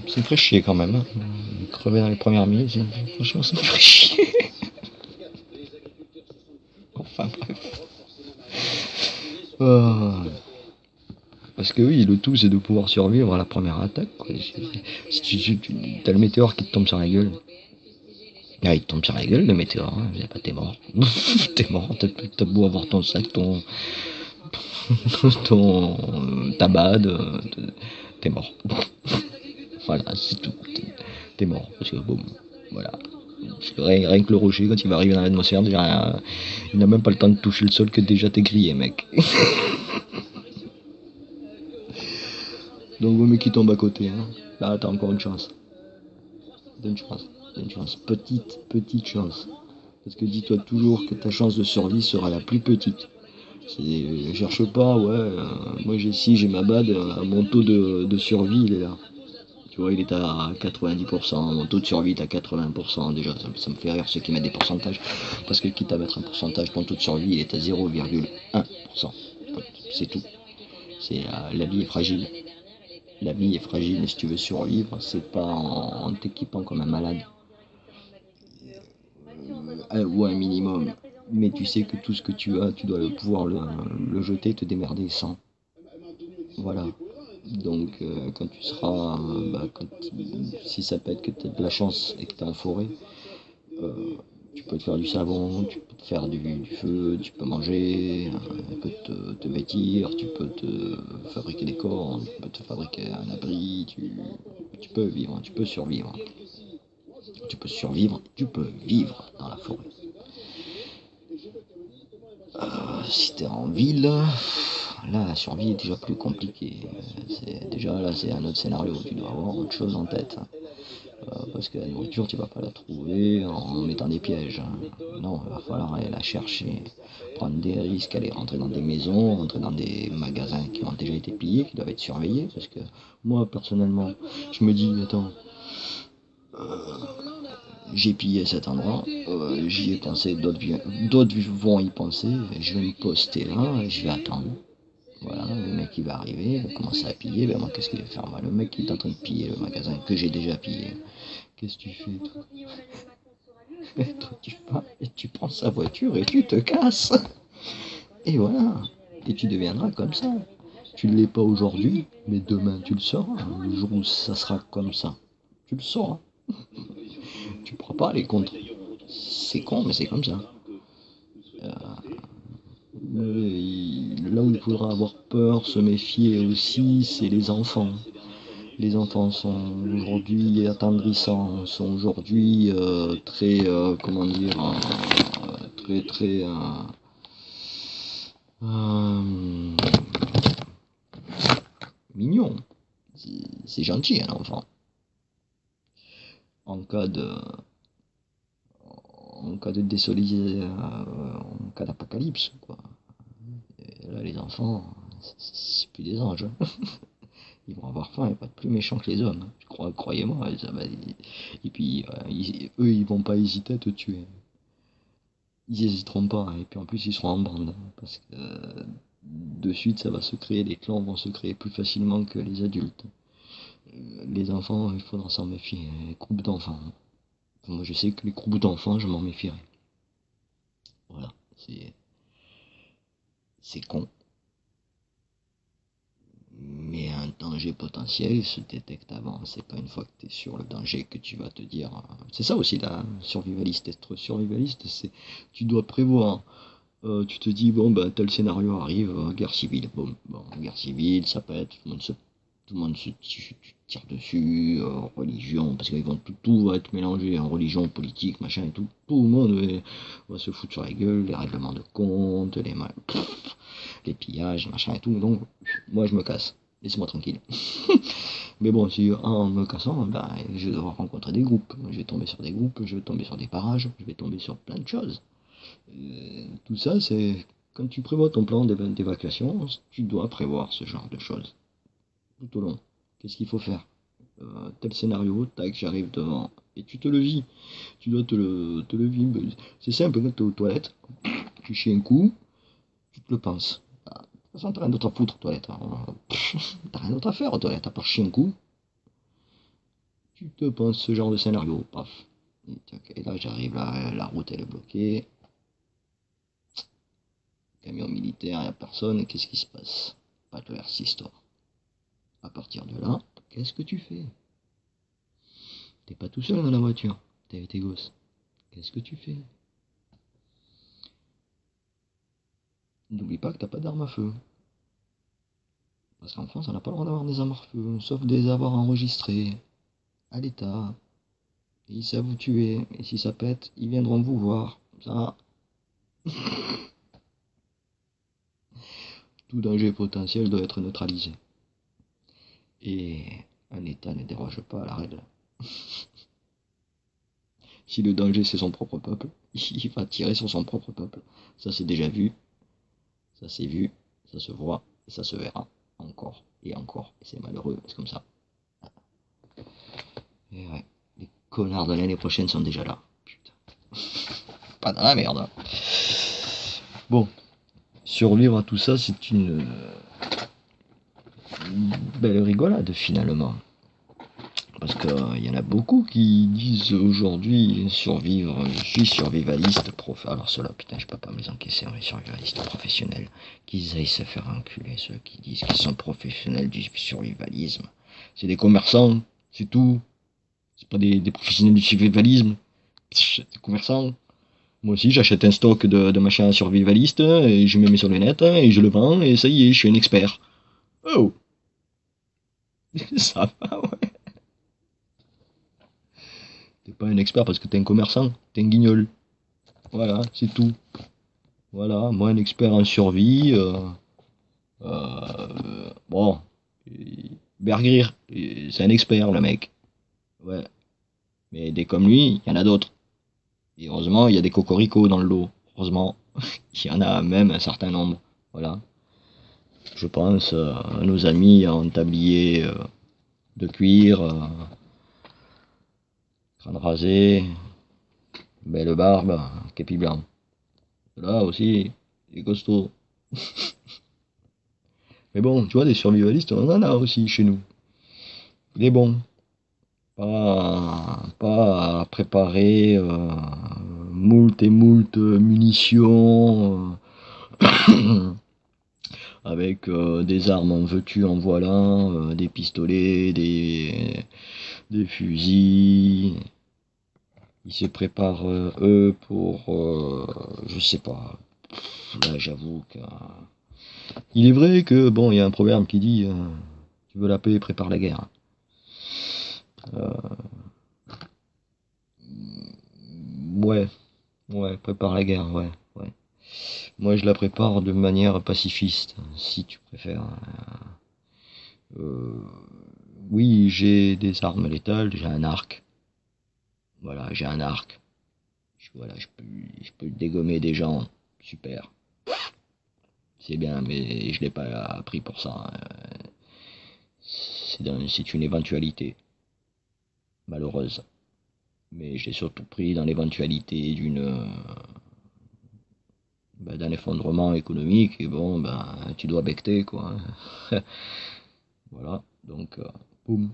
Ça me ferait chier quand même. Hein. Crever dans les premières minutes, franchement, ça me ferait chier. Enfin bref. Parce que oui, le tout c'est de pouvoir survivre à la première attaque. Quoi. Si t'as le météore qui te tombe sur la gueule. Ah, il te tombe sur la gueule le météore, hein. T'es mort. T'es mort, t'as beau avoir ton sac, ta bade, t'es mort. Voilà, c'est tout. T'es mort. Parce que boum, voilà. Parce que rien que le rocher, quand il va arriver dans l'atmosphère, déjà, il n'a même pas le temps de toucher le sol que déjà t'es grillé, mec. Donc, le mec qui tombe à côté, hein. Là, t'as encore une chance. Une chance. Petite chance. Parce que dis-toi toujours que ta chance de survie sera la plus petite. Cherche pas, ouais, moi j'ai ma bad, mon taux de survie il est là. Tu vois, il est à 90%, mon taux de survie est à 80%, déjà, ça me fait rire ceux qui mettent des pourcentages, parce que quitte à mettre un pourcentage, ton taux de survie il est à 0,1%. C'est tout. La vie est fragile. La vie est fragile et si tu veux survivre, c'est pas en t'équipant comme un malade. Ou un minimum. Mais tu sais que tout ce que tu as, tu dois pouvoir le jeter, te démerder sans. Voilà. Donc quand tu seras, si ça peut être que tu as de la chance et que tu es en forêt, tu peux te faire du savon, tu peux te faire du feu, tu peux manger, tu peux te vêtir, tu peux te fabriquer des corps, tu peux te fabriquer un abri, tu peux vivre, tu peux survivre. Tu peux survivre, tu peux vivre dans la forêt. Si t'es en ville, là la survie est déjà plus compliquée. Là c'est un autre scénario, tu dois avoir autre chose en tête. Parce que la nourriture tu vas pas la trouver en mettant des pièges. Non, il va falloir aller la chercher, prendre des risques, aller rentrer dans des maisons, rentrer dans des magasins qui ont déjà été pillés, qui doivent être surveillés. Parce que moi personnellement, je me dis, attends, j'ai pillé cet endroit, j'y ai pensé, d'autres vont y penser, je vais me poster là, et je vais attendre. Voilà, le mec il va arriver, il va commencer à piller, ben moi qu'est-ce qu'il va faire moi? Le mec qui est en train de piller le magasin que j'ai déjà pillé. Qu'est-ce que tu fais toi? Toi tu vas et tu prends sa voiture et tu te casses. Et voilà. Et tu deviendras comme ça. Tu ne l'es pas aujourd'hui, mais demain tu le sauras. Le jour où ça sera comme ça, tu le sauras. Tu pourras pas aller contre. C'est con, mais c'est comme ça. Là où il faudra avoir peur, se méfier aussi, c'est les enfants. Les enfants sont aujourd'hui attendrissants, sont aujourd'hui très, comment dire, très très euh, mignons. C'est gentil un enfant. En cas de, en cas de en cas d'apocalypse, quoi. Et là, les enfants, c'est plus des anges. Ils vont avoir faim et pas être plus méchants que les hommes. Croyez-moi. Et puis, eux, ils vont pas hésiter à te tuer. Ils hésiteront pas. Et puis en plus, ils seront en bande. Parce que de suite, ça va se créer. Les clans vont se créer plus facilement que les adultes. Les enfants, il faudra s'en méfier. Les groupes d'enfants. Moi, je sais que les groupes d'enfants, je m'en méfierai. Voilà. C'est con. Mais un danger potentiel se détecte avant. C'est pas une fois que tu es sur le danger que tu vas te dire. C'est ça aussi la survivaliste. Être survivaliste, c'est tu dois prévoir. Tu te dis, bon, bah, tel scénario arrive, guerre civile. Bon, guerre civile, ça peut être, tout le monde se tire dessus, religion, parce qu'ils vont tout va être mélangé en religion, politique, machin et tout. Tout le monde va se foutre sur la gueule, les règlements de compte, les pillages, machin et tout. Donc, moi, je me casse. Laissez-moi tranquille. Mais bon, si en me cassant, ben, je vais devoir rencontrer des groupes. Je vais tomber sur des groupes, je vais tomber sur des parages, je vais tomber sur plein de choses. Tout ça, c'est quand tu prévois ton plan d'évacuation, tu dois prévoir ce genre de choses tout au long. Qu'est-ce qu'il faut faire? Tel scénario, tac, j'arrive devant. Et tu te le vis. Tu dois te le vivre. C'est simple, quand tu es aux toilettes, tu chies un coup, tu te le penses. De toute façon, t'as rien d'autre à foutre aux toilettes. Hein. T'as rien d'autre à faire aux toilettes, à part chier un coup. Tu te penses ce genre de scénario, paf. Et là, j'arrive, là, la route, elle est bloquée. Camion militaire, il n'y a personne, qu'est-ce qui se passe? Pas de R6, à partir de là, qu'est-ce que tu fais? T'es pas tout seul dans la voiture, t'es avec tes gosses. Qu'est-ce que tu fais? N'oublie pas que t'as pas d'arme à feu. Parce qu'en France, on n'a pas le droit d'avoir des armes à feu, sauf des avoirs enregistrés à l'État. Et ils savent vous tuer. Et si ça pète, ils viendront vous voir. Ça, tout danger potentiel doit être neutralisé. Et un État ne déroge pas à la règle. Si le danger c'est son propre peuple, il va tirer sur son propre peuple. Ça c'est déjà vu, ça s'est vu, ça se voit, et ça se verra encore et encore. Et c'est malheureux, c'est comme ça. Et ouais, les connards de l'année prochaine sont déjà là. Putain. Pas dans la merde. Bon, survivre à tout ça, c'est une belle rigolade finalement. Parce qu'il y en a beaucoup qui disent aujourd'hui survivre, je suis survivaliste alors ceux-là, putain, je peux pas me les encaisser, on est survivaliste professionnels, qu'ils aillent se faire enculer, ceux qui disent qu'ils sont professionnels du survivalisme. C'est des commerçants, c'est tout. C'est pas des professionnels du survivalisme. C'est des commerçants. Moi aussi, j'achète un stock de machins survivalistes, et je me mets sur le net, et je le vends, et ça y est, je suis un expert. Oh! Ça va, ouais. T'es pas un expert parce que t'es un commerçant, t'es un guignol. Voilà, c'est tout. Voilà, moi un expert en survie. Bon, Bergrir, c'est un expert le mec. Ouais, mais des comme lui, il y en a d'autres. Et heureusement, il y a des cocoricots dans le lot. Heureusement, il y en a même un certain nombre. Voilà. Je pense à nos amis en tablier de cuir, crâne rasé, belle barbe, képi blanc. Là aussi, il est costaud. Mais bon, tu vois, des survivalistes, on en a aussi chez nous. Des bons. Pas à préparer moult et moult munitions avec des armes en veux-tu, en voilà, des pistolets, des fusils. Ils se préparent eux pour, je sais pas. Là, j'avoue que. Il est vrai que bon, il y a un proverbe qui dit tu veux la paix, prépare la guerre. Euh, ouais, ouais, prépare la guerre, ouais, ouais. Moi, je la prépare de manière pacifiste, si tu préfères. Euh, oui, j'ai des armes létales, j'ai un arc. Voilà, j'ai un arc. Voilà, je peux dégommer des gens. Super. C'est bien, mais je l'ai pas appris pour ça. C'est une éventualité, malheureuse. Mais je l'ai surtout pris dans l'éventualité d'un effondrement économique. Et bon, ben, tu dois becter, quoi. Voilà, donc, boum,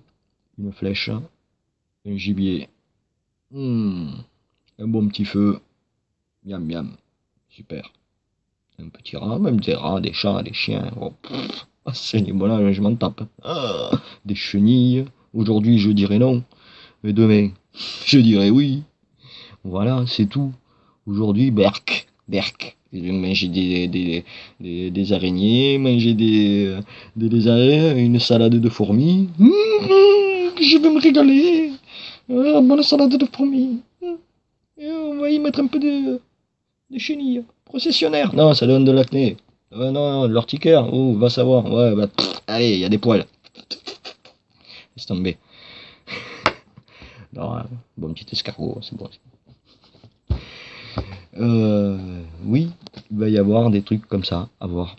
une flèche, un gibier. Hmm, un bon petit feu. Miam, miam. Super. Un petit rat, même des rats, des chats, des chiens. Oh, pff, ah, c'est voilà, je m'en tape. Ah, des chenilles. Aujourd'hui, je dirais non. Mais demain, je dirais oui. Voilà, c'est tout. Aujourd'hui, berk, berk. Manger des araignées, manger des lézards, une salade de fourmis. Je vais me régaler. Ah, bonne salade de fourmis. On va y mettre un peu de chenilles. Processionnaire. Non, ça donne de l'acné. Non, de l'urticaire. Oh, va savoir. Ouais, bah, allez, il y a des poils. Laisse tomber. Non, bon petit escargot, c'est bon. Oui, il va y avoir des trucs comme ça à voir.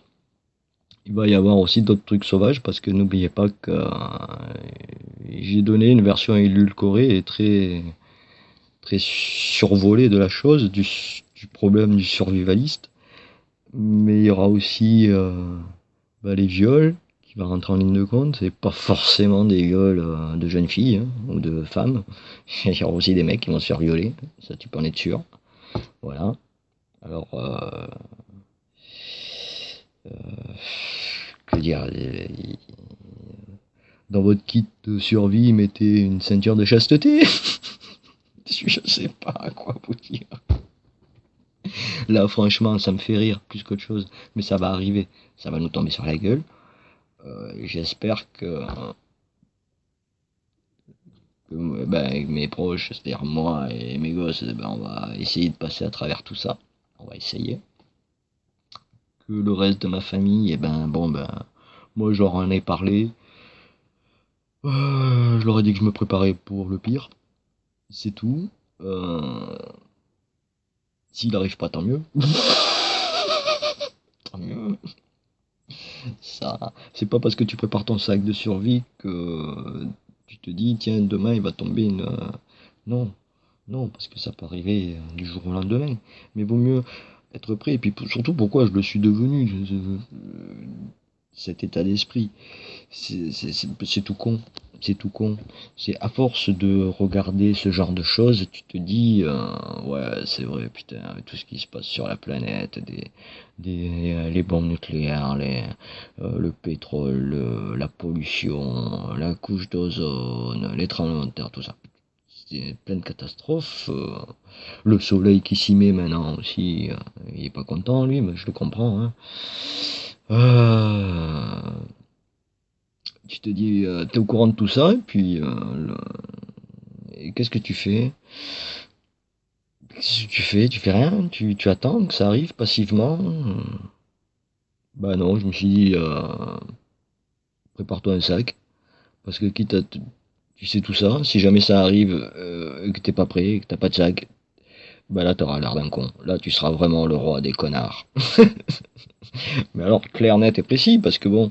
Il va y avoir aussi d'autres trucs sauvages parce que n'oubliez pas que j'ai donné une version édulcorée et très survolée de la chose, du problème du survivaliste. Mais il y aura aussi les viols qui va rentrer en ligne de compte. C'est pas forcément des viols de jeunes filles hein, ou de femmes. Il y aura aussi des mecs qui vont se faire violer. Ça, tu peux en être sûr. Voilà. Alors, que dire dans votre kit de survie, mettez une ceinture de chasteté. Je sais pas quoi vous dire. Là, franchement, ça me fait rire plus qu'autre chose. Mais ça va arriver. Ça va nous tomber sur la gueule. J'espère que avec mes proches, c'est-à-dire moi et mes gosses, on va essayer de passer à travers tout ça. On va essayer. Que le reste de ma famille, moi, je leur en ai parlé. Je leur ai dit que je me préparais pour le pire. C'est tout. Euh, S'il n'arrive pas, tant mieux. Tant mieux. Ça, c'est pas parce que tu prépares ton sac de survie que tu te dis, tiens, demain il va tomber une. Non, non, parce que ça peut arriver du jour au lendemain. Mais vaut mieux être prêt. Et puis surtout, pourquoi je le suis devenu, cet état d'esprit. C'est tout con. C'est tout con. C'est à force de regarder ce genre de choses, tu te dis, ouais, c'est vrai, putain, avec tout ce qui se passe sur la planète, les bombes nucléaires, le pétrole, la pollution, la couche d'ozone, les tremblements de terre, tout ça. C'est plein de catastrophes. Le soleil qui s'y met maintenant aussi, il est pas content lui, mais je le comprends. Hein. Tu te dis, t'es au courant de tout ça, et puis et qu'est-ce que tu fais? Qu'est-ce que tu fais? Tu fais rien? Tu attends que ça arrive passivement? Bah non, je me suis dit, prépare-toi un sac, parce que tu sais tout ça, si jamais ça arrive, et que t'es pas prêt, que t'as pas de sac, bah là t'auras l'air d'un con. Là tu seras vraiment le roi des connards. Mais alors clair, net et précis, parce que bon,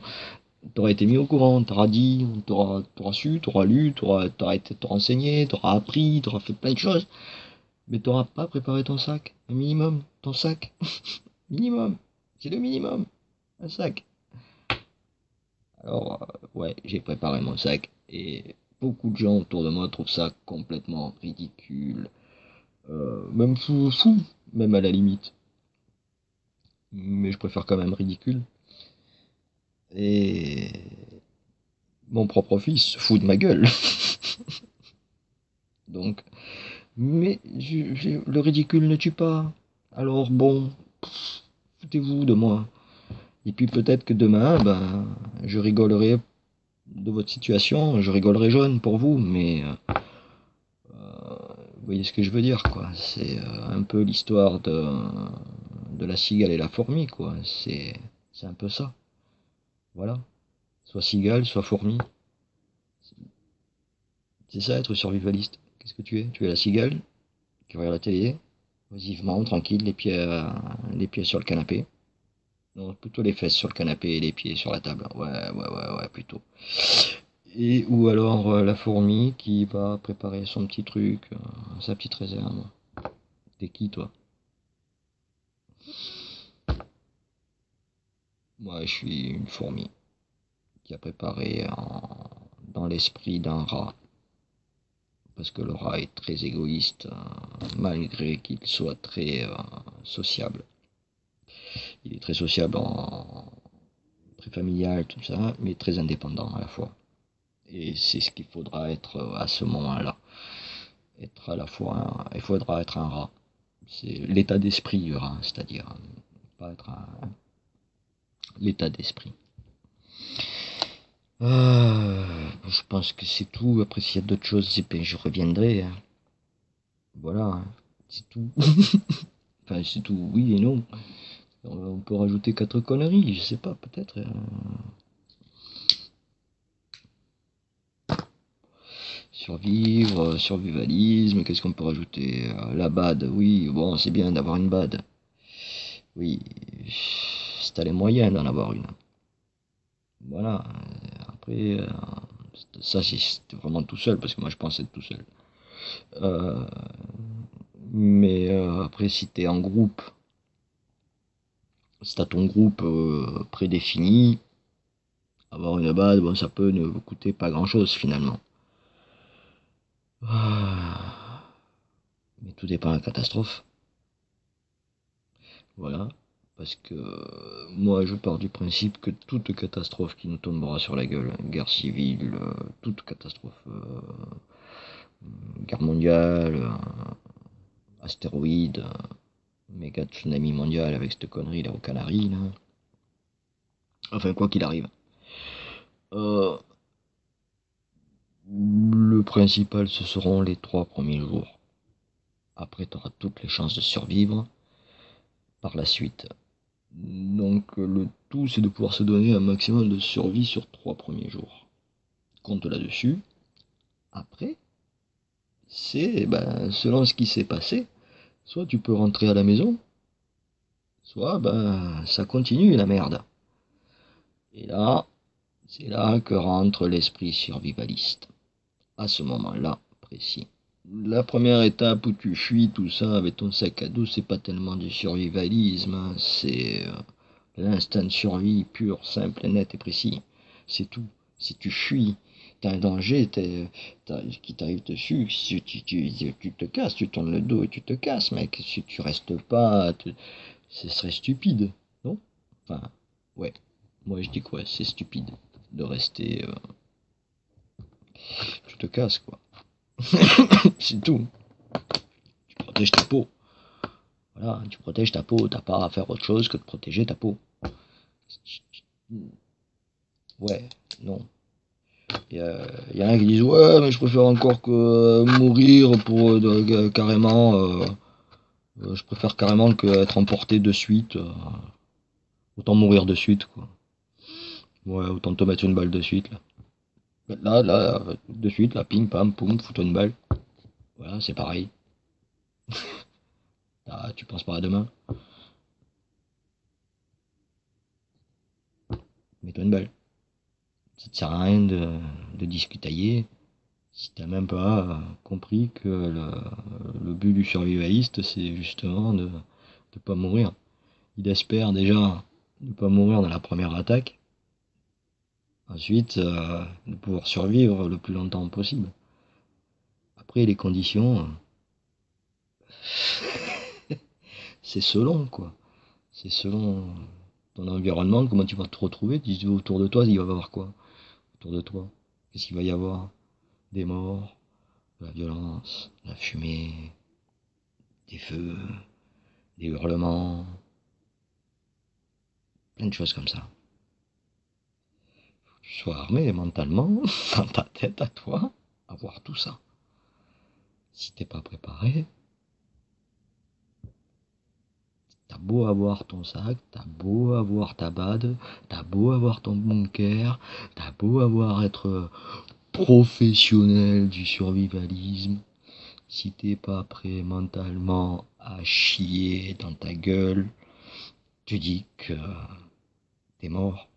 t'auras été mis au courant, t'auras dit, t'auras su, t'auras lu, t'auras été te renseigné, t'auras appris, t'auras fait plein de choses, mais t'auras pas préparé ton sac, un minimum, ton sac, minimum, c'est le minimum, un sac. Alors, ouais, j'ai préparé mon sac, et beaucoup de gens autour de moi trouvent ça complètement ridicule, même fou, même à la limite, mais je préfère quand même ridicule, et mon propre fils se fout de ma gueule, donc... Mais le ridicule ne tue pas. Alors bon, foutez-vous de moi. Et puis peut-être que demain, je rigolerai de votre situation, je rigolerais jaune pour vous, mais vous voyez ce que je veux dire, quoi. C'est un peu l'histoire de la cigale et la fourmi, quoi. C'est un peu ça. Voilà. Soit cigale, soit fourmi. C'est ça être survivaliste. Qu'est-ce que tu es? Tu es la cigale qui regarde la télé, oisivement, tranquille, les pieds sur le canapé. Non, plutôt les fesses sur le canapé et les pieds sur la table. Ouais, plutôt. Et ou alors la fourmi qui va préparer son petit truc, sa petite réserve. T'es qui, toi? Moi, je suis une fourmi qui a préparé dans l'esprit d'un rat. Parce que le rat est très égoïste, malgré qu'il soit très sociable. Il est très sociable, très familial, tout ça, mais très indépendant à la fois. Et c'est ce qu'il faudra être à ce moment-là. Être à la fois il faudra être un rat. C'est l'état d'esprit du rat, c'est-à-dire pas être l'état d'esprit. Je pense que c'est tout. Après, s'il y a d'autres choses, ben, je reviendrai, hein. Voilà, hein. C'est tout. Enfin, c'est tout, oui et non. On peut rajouter 4 conneries, je sais pas, peut-être. Survivre, survivalisme, qu'est-ce qu'on peut rajouter? La bad, oui, bon, c'est bien d'avoir une bad. Oui, si t'as les moyens d'en avoir une. Voilà. Après, ça, c'est vraiment tout seul, parce que moi, je pense être tout seul. Euh, mais après, si t'es en groupe, si t'as ton groupe prédéfini, avoir une bad, bon, ça peut ne vous coûter pas grand-chose, finalement. Mais tout dépend de la catastrophe. Voilà. Parce que moi, je pars du principe que toute catastrophe qui nous tombera sur la gueule, guerre civile, toute catastrophe, guerre mondiale, astéroïde, méga tsunami mondial avec cette connerie là aux Canaries, là. Enfin, quoi qu'il arrive. Euh, le principal, ce seront les 3 premiers jours. Après, tu auras toutes les chances de survivre par la suite. Donc, le tout, c'est de pouvoir se donner un maximum de survie sur 3 premiers jours. Compte là-dessus. Après, c'est ben, selon ce qui s'est passé, soit tu peux rentrer à la maison, soit ben, ça continue la merde. Et là, c'est là que rentre l'esprit survivaliste. À ce moment-là précis. La première étape où tu fuis tout ça avec ton sac à dos, c'est pas tellement du survivalisme, hein, c'est l'instinct de survie pur, simple, net et précis. C'est tout. Si tu fuis, t'as un danger qui t'arrive dessus, si tu te casses, tu tournes le dos et tu te casses, mec. Si tu restes pas, ce serait stupide, non? Enfin, ouais. Moi je dis quoi, c'est stupide de rester. Tu te casses, quoi. C'est tout. Tu protèges ta peau. Voilà, tu protèges ta peau. T'as pas à faire autre chose que de protéger ta peau. Ouais, non. Il y en a qui disent ouais, mais je préfère encore que mourir pour carrément. Je préfère carrément que être emporté de suite. Autant mourir de suite, quoi. Ouais, autant te mettre une balle de suite, là. De suite, là, ping, pam, poum, fous-toi une balle. Voilà, c'est pareil. Ah, tu penses pas à demain. Mets-toi une balle. Ça te sert à rien de discutailler si t'as même pas compris que le but du survivaliste, c'est justement de pas mourir. Il espère déjà ne pas mourir dans la première attaque. Ensuite, de pouvoir survivre le plus longtemps possible. Après, les conditions, c'est selon, quoi. C'est selon ton environnement, comment tu vas te retrouver. Autour de toi, il va y avoir quoi? Autour de toi, qu'est-ce qu'il va y avoir? Des morts, de la violence, de la fumée, des feux, des hurlements, plein de choses comme ça. Tu sois armé mentalement, dans ta tête à toi, à voir tout ça. Si t'es pas préparé, t'as beau avoir ton sac, t'as beau avoir ta bade, t'as beau avoir ton bunker, t'as beau être professionnel du survivalisme, si t'es pas prêt mentalement à chier dans ta gueule, tu dis que t'es mort.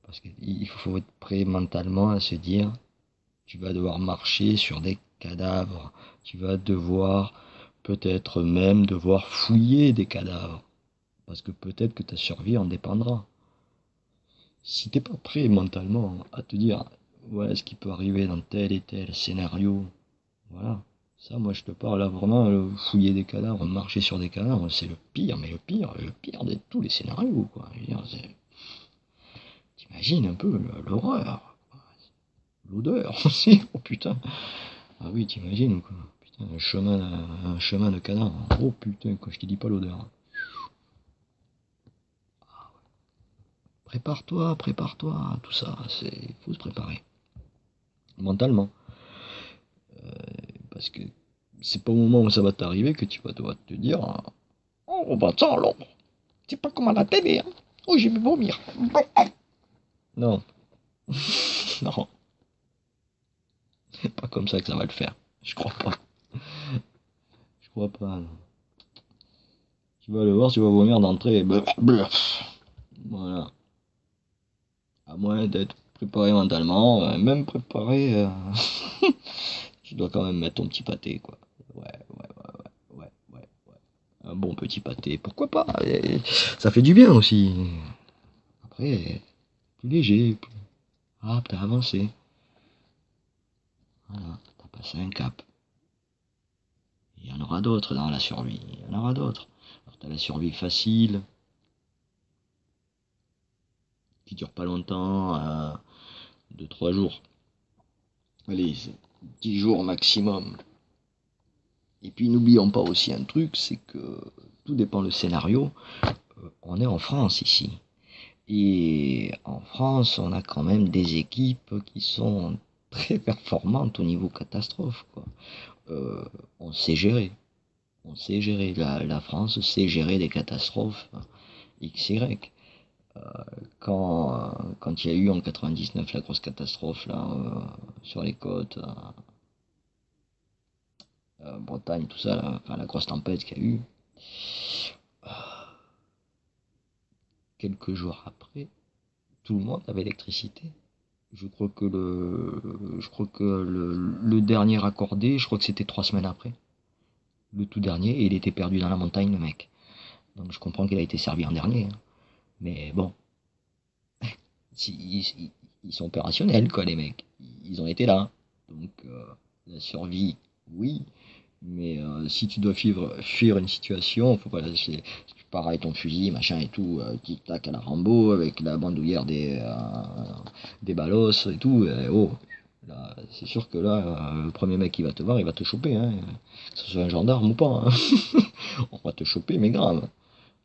Parce qu'il faut être prêt mentalement à se dire, tu vas devoir marcher sur des cadavres, tu vas devoir peut-être même devoir fouiller des cadavres. Parce que peut-être que ta survie en dépendra. Si t'es pas prêt mentalement à te dire, voilà ce qui peut arriver dans tel et tel scénario, voilà. Ça, moi, je te parle là vraiment, fouiller des cadavres, marcher sur des cadavres, c'est le pire, mais le pire de tous les scénarios, quoi. Je veux dire, t'imagines un peu l'horreur, l'odeur aussi, oh putain. Ah oui, t'imagines, quoi. Putain, un chemin de cadavre. Oh putain, quand je te dis pas l'odeur. Prépare-toi, tout ça, faut se préparer. Mentalement. Parce que c'est pas au moment où ça va t'arriver que tu vas devoir te dire, oh bah ça alors, c'est pas comme à la télé, hein. Oh j'ai vais vomir. Non, non, c'est pas comme ça que ça va le faire. Je crois pas. Je crois pas, non. Tu vas le voir, tu vas vomir d'entrée. Voilà. À moins d'être préparé mentalement, même préparé, tu dois quand même mettre ton petit pâté, quoi. Ouais. Un bon petit pâté, pourquoi pas? Ça fait du bien aussi. Après, plus léger, plus apte à avancer. Voilà, t'as passé un cap. Il y en aura d'autres dans la survie. Il y en aura d'autres. Alors t'as la survie facile, qui dure pas longtemps, 2-3 jours. Allez, 10 jours maximum. Et puis n'oublions pas aussi un truc, c'est que tout dépend du scénario. On est en France ici. Et en France, on a quand même des équipes qui sont très performantes au niveau catastrophe, quoi. Euh, on sait gérer. On sait gérer. La France sait gérer des catastrophes XY. Quand il y a eu en 99 la grosse catastrophe là, sur les côtes, Bretagne, tout ça, là, enfin la grosse tempête qu'il y a eu, quelques jours après, tout le monde avait l'électricité. Je crois que le dernier accordé, je crois que c'était 3 semaines après. Le tout dernier, et il était perdu dans la montagne, le mec. Donc je comprends qu'il a été servi en dernier, hein. Mais bon, ils sont opérationnels, quoi, les mecs. Ils ont été là. Donc la survie, oui. Mais si tu dois fuir une situation, faut pas laisser. Tu pars avec ton fusil, machin et tout, tic-tac à la Rambo, avec la bandoulière des ballos et tout. Oh, là, c'est sûr que là, le premier mec qui va te voir, il va te choper, hein. Que ce soit un gendarme ou pas, hein. On va te choper, mais grave.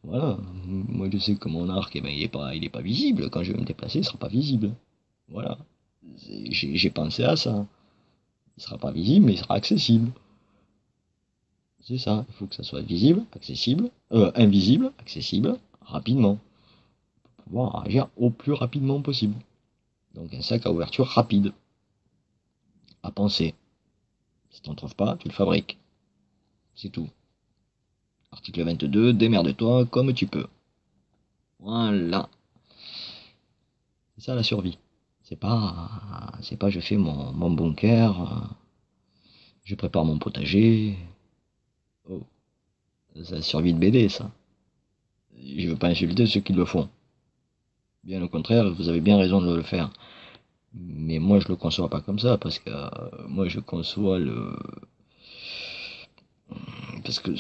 Voilà. Moi, je sais que mon arc, eh ben, il est pas visible. Quand je vais me déplacer, il sera pas visible. Voilà. J'ai pensé à ça. Il sera pas visible, mais il sera accessible. C'est ça, il faut que ça soit visible, accessible, invisible, accessible, rapidement, pour pouvoir agir au plus rapidement possible. Donc un sac à ouverture rapide, à penser. Si tu n'en trouves pas, tu le fabriques. C'est tout. Article 22, démerde-toi comme tu peux. Voilà. C'est ça la survie. C'est pas je fais mon bunker, je prépare mon potager. Oh, c'est la survie de BD, ça. Je veux pas insulter ceux qui le font. Bien au contraire, vous avez bien raison de le faire. Mais moi, je le conçois pas comme ça, parce que moi, je conçois le. Parce que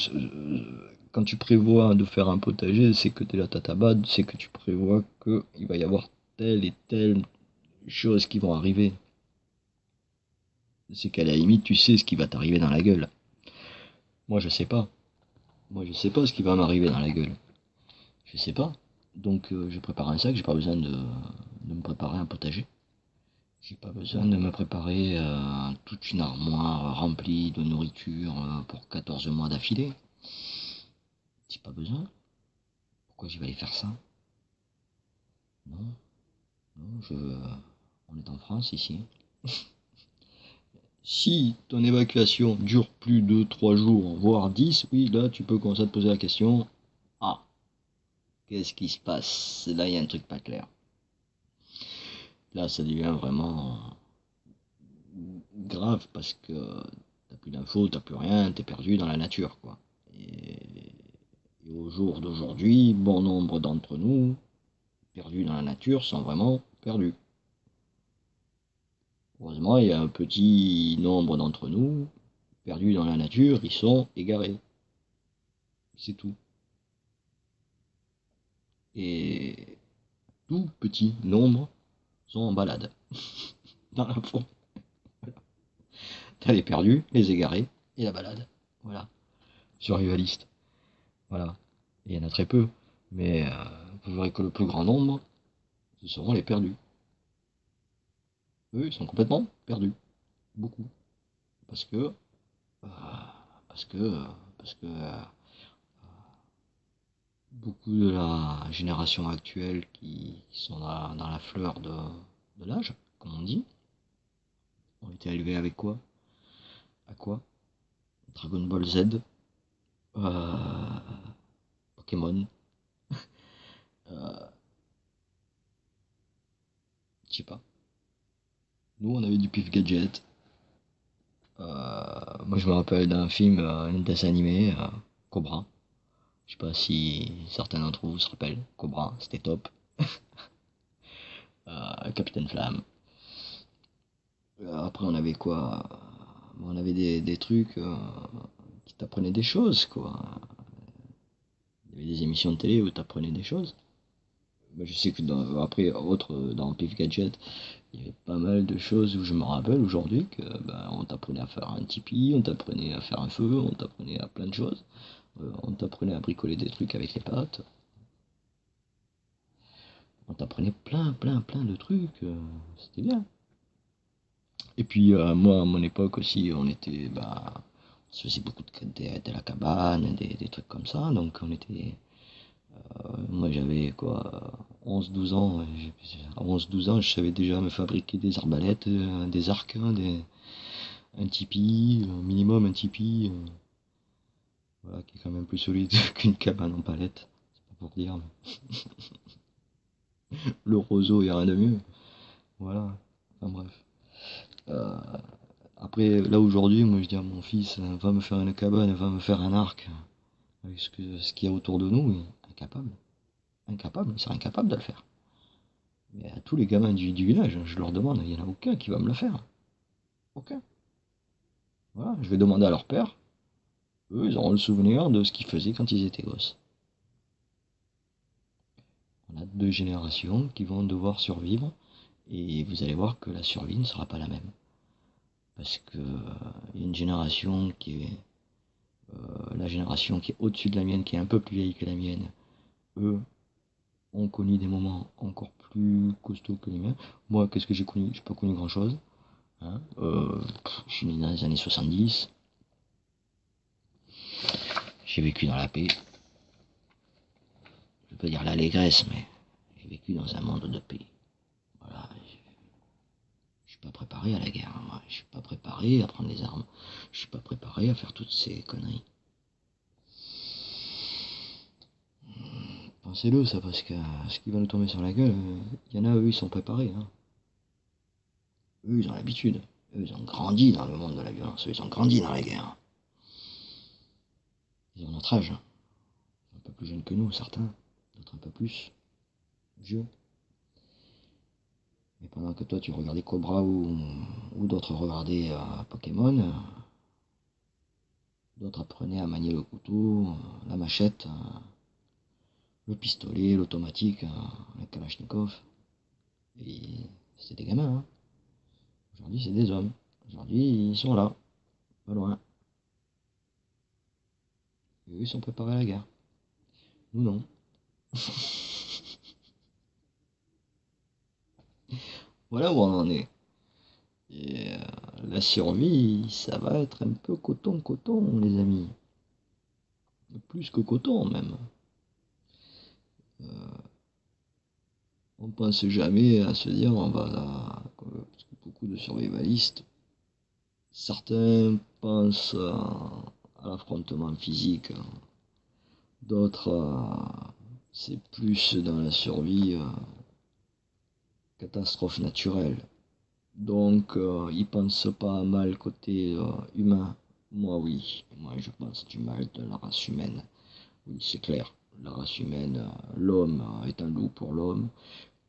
quand tu prévois de faire un potager, c'est que t'es la tatabade, c'est que tu prévois qu'il va y avoir telle et telle chose qui vont arriver. C'est qu'à la limite, tu sais ce qui va t'arriver dans la gueule. Moi, je sais pas. Moi, je sais pas ce qui va m'arriver dans la gueule. Je sais pas. Donc, je prépare un sac, j'ai pas besoin de me préparer un potager. J'ai pas besoin de me préparer toute une armoire remplie de nourriture pour 14 mois d'affilée. J'ai pas besoin. Pourquoi j'y vais aller faire ça? Non, non, on est en France ici. Si ton évacuation dure plus de 3 jours, voire 10, oui, là tu peux commencer à te poser la question. Ah, qu'est-ce qui se passe? Là, il y a un truc pas clair. Là, ça devient vraiment grave parce que t'as plus d'infos, t'as plus rien, t'es perdu dans la nature, quoi. Et au jour d'aujourd'hui, bon nombre d'entre nous, perdus dans la nature, sont vraiment perdus. Heureusement, il y a un petit nombre d'entre nous, perdus dans la nature, ils sont égarés. C'est tout. Et tout petit nombre sont en balade dans la forêt. T'as les perdus, les égarés et la balade. Voilà. Survivaliste. Voilà. Et il y en a très peu. Mais vous verrez que le plus grand nombre, ce seront les perdus. Eux, ils sont complètement perdus. Beaucoup. Parce que. euh, parce que. Parce que beaucoup de la génération actuelle qui sont dans la fleur de l'âge, comme on dit, ont été élevés avec quoi? À quoi? Dragon Ball Z, euh, Pokémon, euh, je sais pas. Nous, on avait du Pif Gadget. Moi, je me rappelle d'un film, un dessin animé, Cobra. Je sais pas si certains d'entre vous se rappellent. Cobra, c'était top. Capitaine Flamme. Après, on avait quoi? On avait des trucs qui t'apprenaient des choses, quoi. Il y avait des émissions de télé où t'apprenais des choses. Moi, je sais que après, dans Pif Gadget, il y avait pas mal de choses où je me rappelle aujourd'hui que ben, on t'apprenait à faire un tipi, on t'apprenait à faire un feu, on t'apprenait à plein de choses. On t'apprenait à bricoler des trucs avec les pattes. On t'apprenait plein de trucs. C'était bien. Et puis moi, à mon époque aussi, on se faisait beaucoup de la cabane, des trucs comme ça. Donc on était, moi j'avais quoi, 11-12 ans. À 11-12 ans, je savais déjà me fabriquer des arbalètes, des arcs, hein, un tipi, minimum un tipi, voilà, qui est quand même plus solide qu'une cabane en palette. C'est pas pour dire, mais le roseau, il n'y a rien de mieux. Voilà. Enfin bref. Euh, Après, là aujourd'hui, moi je dis à mon fils, va me faire une cabane, va me faire un arc, avec ce qu'il y a autour de nous, incapable. Incapable, il serait incapable de le faire. Mais à tous les gamins du village, je leur demande, il n'y en a aucun qui va me le faire. Aucun. Voilà, je vais demander à leur père, eux, ils auront le souvenir de ce qu'ils faisaient quand ils étaient gosses. On a 2 générations qui vont devoir survivre, et vous allez voir que la survie ne sera pas la même. Parce que il y a une génération qui est la génération qui est au-dessus de la mienne, qui est un peu plus vieille que la mienne, eux ont connu des moments encore plus costauds que les miens. Moi, qu'est-ce que j'ai connu? J'ai pas connu grand-chose. Hein. Je suis né dans les années 70. J'ai vécu dans la paix. Je peux dire l'allégresse, mais j'ai vécu dans un monde de paix. Voilà. Je suis pas préparé à la guerre. Moi. Je suis pas préparé à prendre les armes. Je suis pas préparé à faire toutes ces conneries. Pensez-le, ça, parce que ce qui va nous tomber sur la gueule, il y en a, eux, ils sont préparés. Hein. Eux, ils ont l'habitude. Eux, ils ont grandi dans le monde de la violence. Eux, ils ont grandi dans la guerre. Ils ont notre âge. Un peu plus jeunes que nous, certains. D'autres un peu plus vieux. Et pendant que toi, tu regardais Cobra ou d'autres regardaient Pokémon, d'autres apprenaient à manier le couteau, la machette, le pistolet, l'automatique, la Kalachnikov. Et c'était des gamins. Hein. Aujourd'hui, c'est des hommes. Aujourd'hui, ils sont là, pas loin. Et eux, ils sont préparés à la guerre. Nous, non. Voilà où on en est. Et la survie, ça va être un peu coton, les amis. Plus que coton, même. On pense jamais à se dire, parce que beaucoup de survivalistes, certains pensent à l'affrontement physique, d'autres, c'est plus dans la survie, catastrophe naturelle. Donc, ils pensent pas mal côté humain. Moi, oui. Moi, je pense du mal de la race humaine. Oui, c'est clair. La race humaine, l'homme est un loup pour l'homme.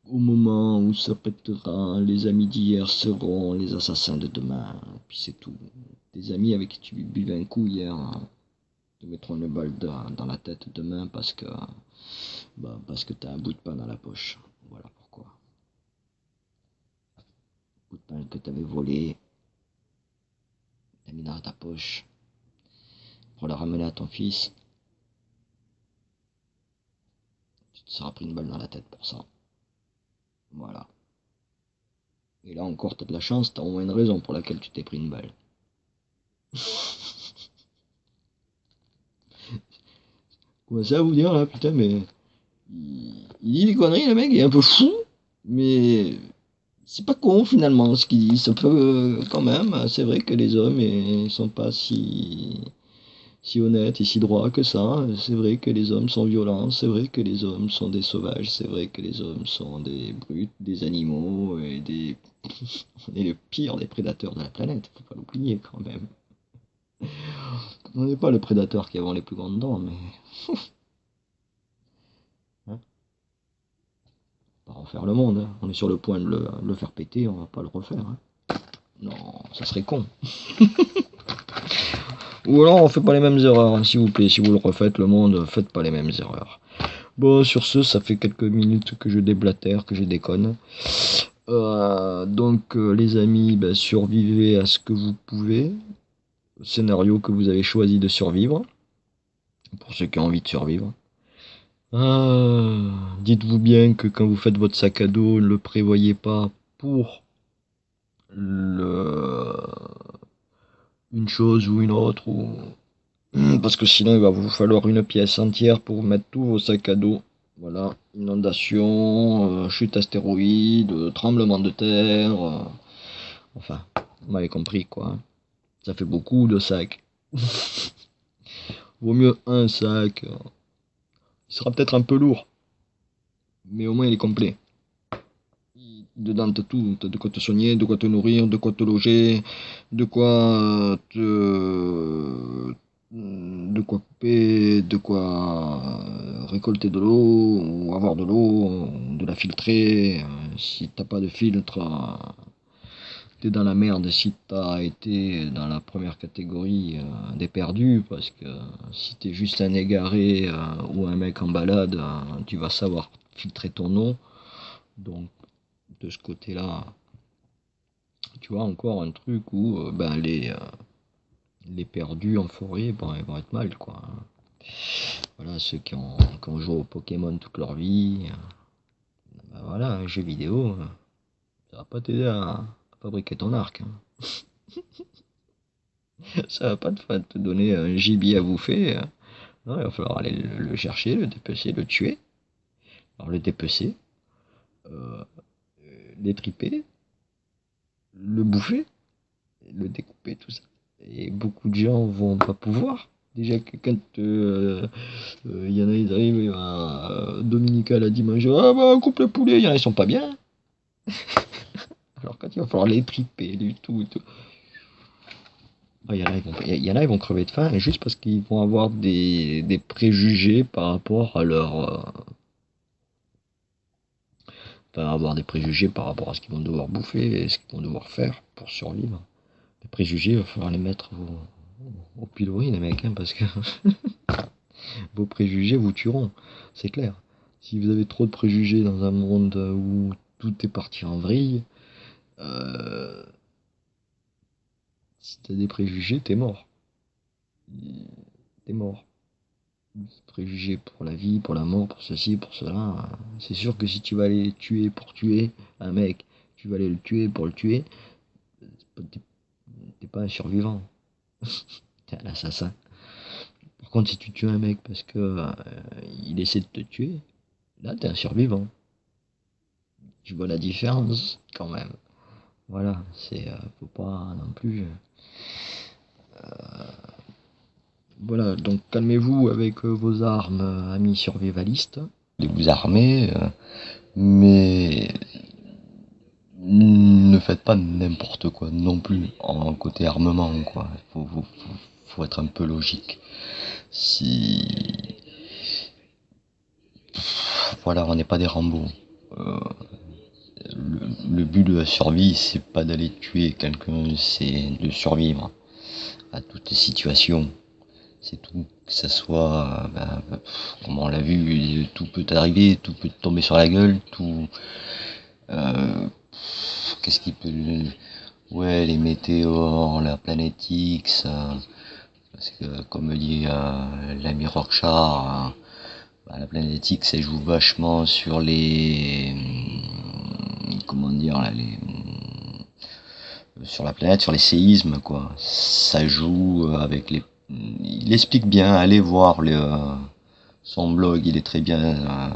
Au moment où ça pètera, les amis d'hier seront les assassins de demain. Puis c'est tout. Des amis avec qui tu buvais un coup hier te mettront une balle dans la tête demain parce que t'as un bout de pain dans la poche. Voilà pourquoi. Un bout de pain que t'avais volé, t'as mis dans ta poche pour le ramener à ton fils. Tu te seras pris une balle dans la tête pour ça. Voilà. Et là encore, t'as de la chance, t'as au moins une raison pour laquelle tu t'es pris une balle. Commencez à vous dire là, putain, mais il dit des conneries, le mec, il est un peu fou, mais c'est pas con finalement ce qu'il dit. Ça peut quand même, c'est vrai que les hommes ils sont pas si honnêtes et si droits que ça. C'est vrai que les hommes sont violents, c'est vrai que les hommes sont des sauvages, c'est vrai que les hommes sont des brutes, des animaux et des. On est le pire des prédateurs de la planète, faut pas l'oublier quand même. On n'est pas le prédateur qui a les plus grandes dents, mais. Hein, on va refaire le monde, hein. On est sur le point de le faire péter, on va pas le refaire. Hein. Non, ça serait con. Ou alors on fait pas les mêmes erreurs, hein, s'il vous plaît. Si vous le refaites, le monde, faites pas les mêmes erreurs. Bon, sur ce, ça fait quelques minutes que je déblatère, que je déconne. Les amis, ben, survivez à ce que vous pouvez. Scénario que vous avez choisi de survivre. Pour ceux qui ont envie de survivre. Dites-vous bien que quand vous faites votre sac à dos, ne le prévoyez pas pour le... une chose ou une autre. Parce que sinon, il va vous falloir une pièce entière pour mettre tous vos sacs à dos. Voilà, inondation, chute astéroïde, tremblement de terre. Enfin, vous m'avez compris quoi. Hein. Ça fait beaucoup de sacs. Vaut mieux un sac. Il sera peut-être un peu lourd, mais au moins il est complet. Dedans, t'as tout. T'as de quoi te soigner, de quoi te nourrir, de quoi te loger, de quoi de quoi couper, de quoi récolter de l'eau, ou avoir de l'eau, de la filtrer. Si t'as pas de filtre, t'es dans la merde si t'as été dans la première catégorie des perdus, parce que si t'es juste un égaré ou un mec en balade, tu vas savoir filtrer ton eau. Donc de ce côté-là, tu vois encore un truc où les perdus en forêt, bon, ils vont être mal, quoi. Hein. Voilà, ceux qui ont joué au Pokémon toute leur vie, ben voilà, un jeu vidéo, ça va pas t'aider à fabriquer ton arc. Hein. Ça va pas te donner un gibier à bouffer. Non, il va falloir aller le chercher, le dépecer, le tuer. Alors le dépecer, euh, l'étriper, le bouffer, le découper, tout ça. Et beaucoup de gens vont pas pouvoir. Déjà que quand y en a, ils arrivent à Dominica la dimanche, ah bah coupe le poulet, il y en a, ils sont pas bien. Alors quand il va falloir les triper, du tout, tout. Ah, y en a, ils vont crever de faim, et juste parce qu'ils vont avoir des préjugés par rapport à enfin, avoir des préjugés par rapport à ce qu'ils vont devoir bouffer et ce qu'ils vont devoir faire pour survivre. Les préjugés, il va falloir les mettre au pilori, les mecs, hein, parce que vos préjugés vous tueront, c'est clair. Si vous avez trop de préjugés dans un monde où tout est parti en vrille, euh, si t'as des préjugés, t'es mort. T'es mort. Préjugés pour la vie, pour la mort, pour ceci, pour cela. C'est sûr que si tu vas aller tuer pour tuer un mec, tu vas aller le tuer pour le tuer, t'es pas un survivant, t'es un assassin. Par contre, si tu tues un mec parce que il essaie de te tuer, là t'es un survivant. Tu vois la différence quand même. Voilà, faut pas non plus. Voilà, donc calmez-vous avec vos armes, amis survivalistes. Vous armez, mais ne faites pas n'importe quoi non plus en côté armement, quoi. Faut être un peu logique. Si voilà, on n'est pas des Rambo. Euh, le but de la survie, c'est pas d'aller tuer quelqu'un, c'est de survivre à toutes les situations. C'est tout. Que ça soit, comme on l'a vu, tout peut arriver, tout peut tomber sur la gueule, tout. Euh, Qu'est-ce qui peut. Ouais, les météores, la planète X, parce que comme dit l'ami Rockchar, la planète X, elle joue vachement sur les. Comment dire, là, sur la planète, sur les séismes, quoi. Ça joue avec les. Il explique bien, allez voir son blog, il est très bien.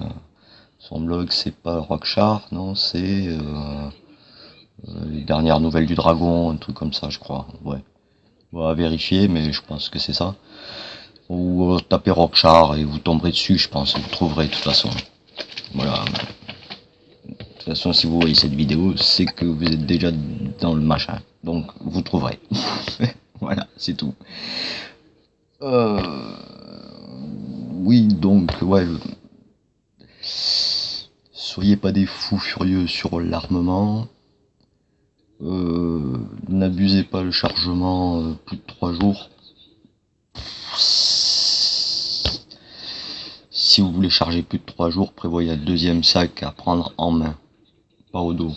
Son blog, c'est pas Rockchar, non, c'est les dernières nouvelles du dragon, un truc comme ça, je crois. Ouais. On va vérifier, mais je pense que c'est ça. Ou tapez Rockchar et vous tomberez dessus, je pense, vous trouverez de toute façon. Voilà. De toute façon, si vous voyez cette vidéo, c'est que vous êtes déjà dans le machin. Donc, vous trouverez. Voilà, c'est tout. Oui, donc, ouais. Soyez pas des fous furieux sur l'armement. N'abusez pas le chargement plus de 3 jours. Si vous voulez charger plus de 3 jours, prévoyez un deuxième sac à prendre en main, pas au dos.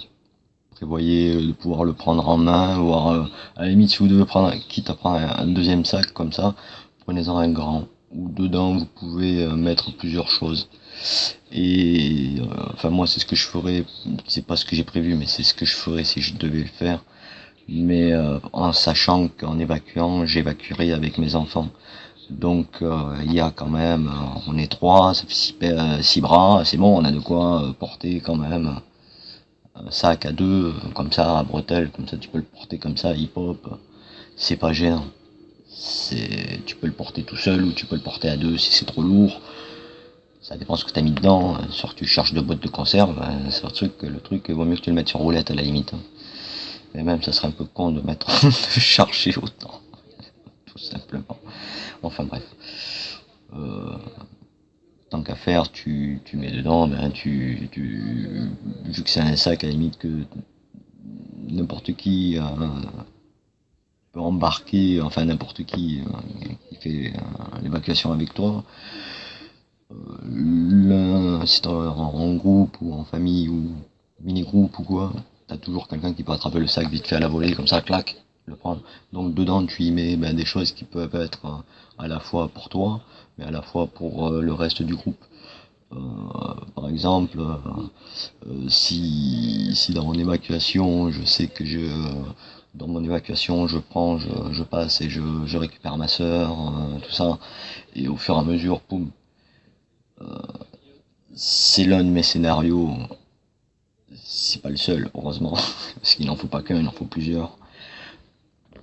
Prévoyez de pouvoir le prendre en main, voire à la limite si vous devez prendre, quitte à prendre un deuxième sac comme ça, prenez-en un grand, où dedans vous pouvez mettre plusieurs choses. Et enfin moi c'est ce que je ferais, c'est pas ce que j'ai prévu, mais c'est ce que je ferais si je devais le faire. Mais en sachant qu'en évacuant, j'évacuerai avec mes enfants. Donc il y a quand même, on est trois, ça fait six bras, c'est bon, on a de quoi porter quand même un sac à deux, comme ça, à bretelles, comme ça tu peux le porter comme ça, hip-hop, c'est pas gênant. Tu peux le porter tout seul ou tu peux le porter à deux si c'est trop lourd. Ça dépend ce que t'as mis dedans. Soit tu cherches de boîtes de conserve, c'est le truc, vaut mieux que tu le mettes sur roulette à la limite. Et même ça serait un peu con de mettre de charger autant, tout simplement. Enfin bref. Euh, Tant qu'à faire, tu mets dedans, vu que c'est un sac à la limite que n'importe qui peut embarquer, enfin n'importe qui fait l'évacuation avec toi, si t'es en groupe ou en famille ou mini-groupe ou quoi, t'as toujours quelqu'un qui peut attraper le sac vite fait à la volée, comme ça, clac, le prendre. Donc dedans, tu y mets des choses qui peuvent être à la fois pour toi, mais à la fois pour le reste du groupe. Par exemple, si dans mon évacuation, je sais que dans mon évacuation, je passe et je récupère ma sœur, tout ça, et au fur et à mesure, poum, c'est l'un de mes scénarios. C'est pas le seul, heureusement, parce qu'il n'en faut pas qu'un, il en faut plusieurs.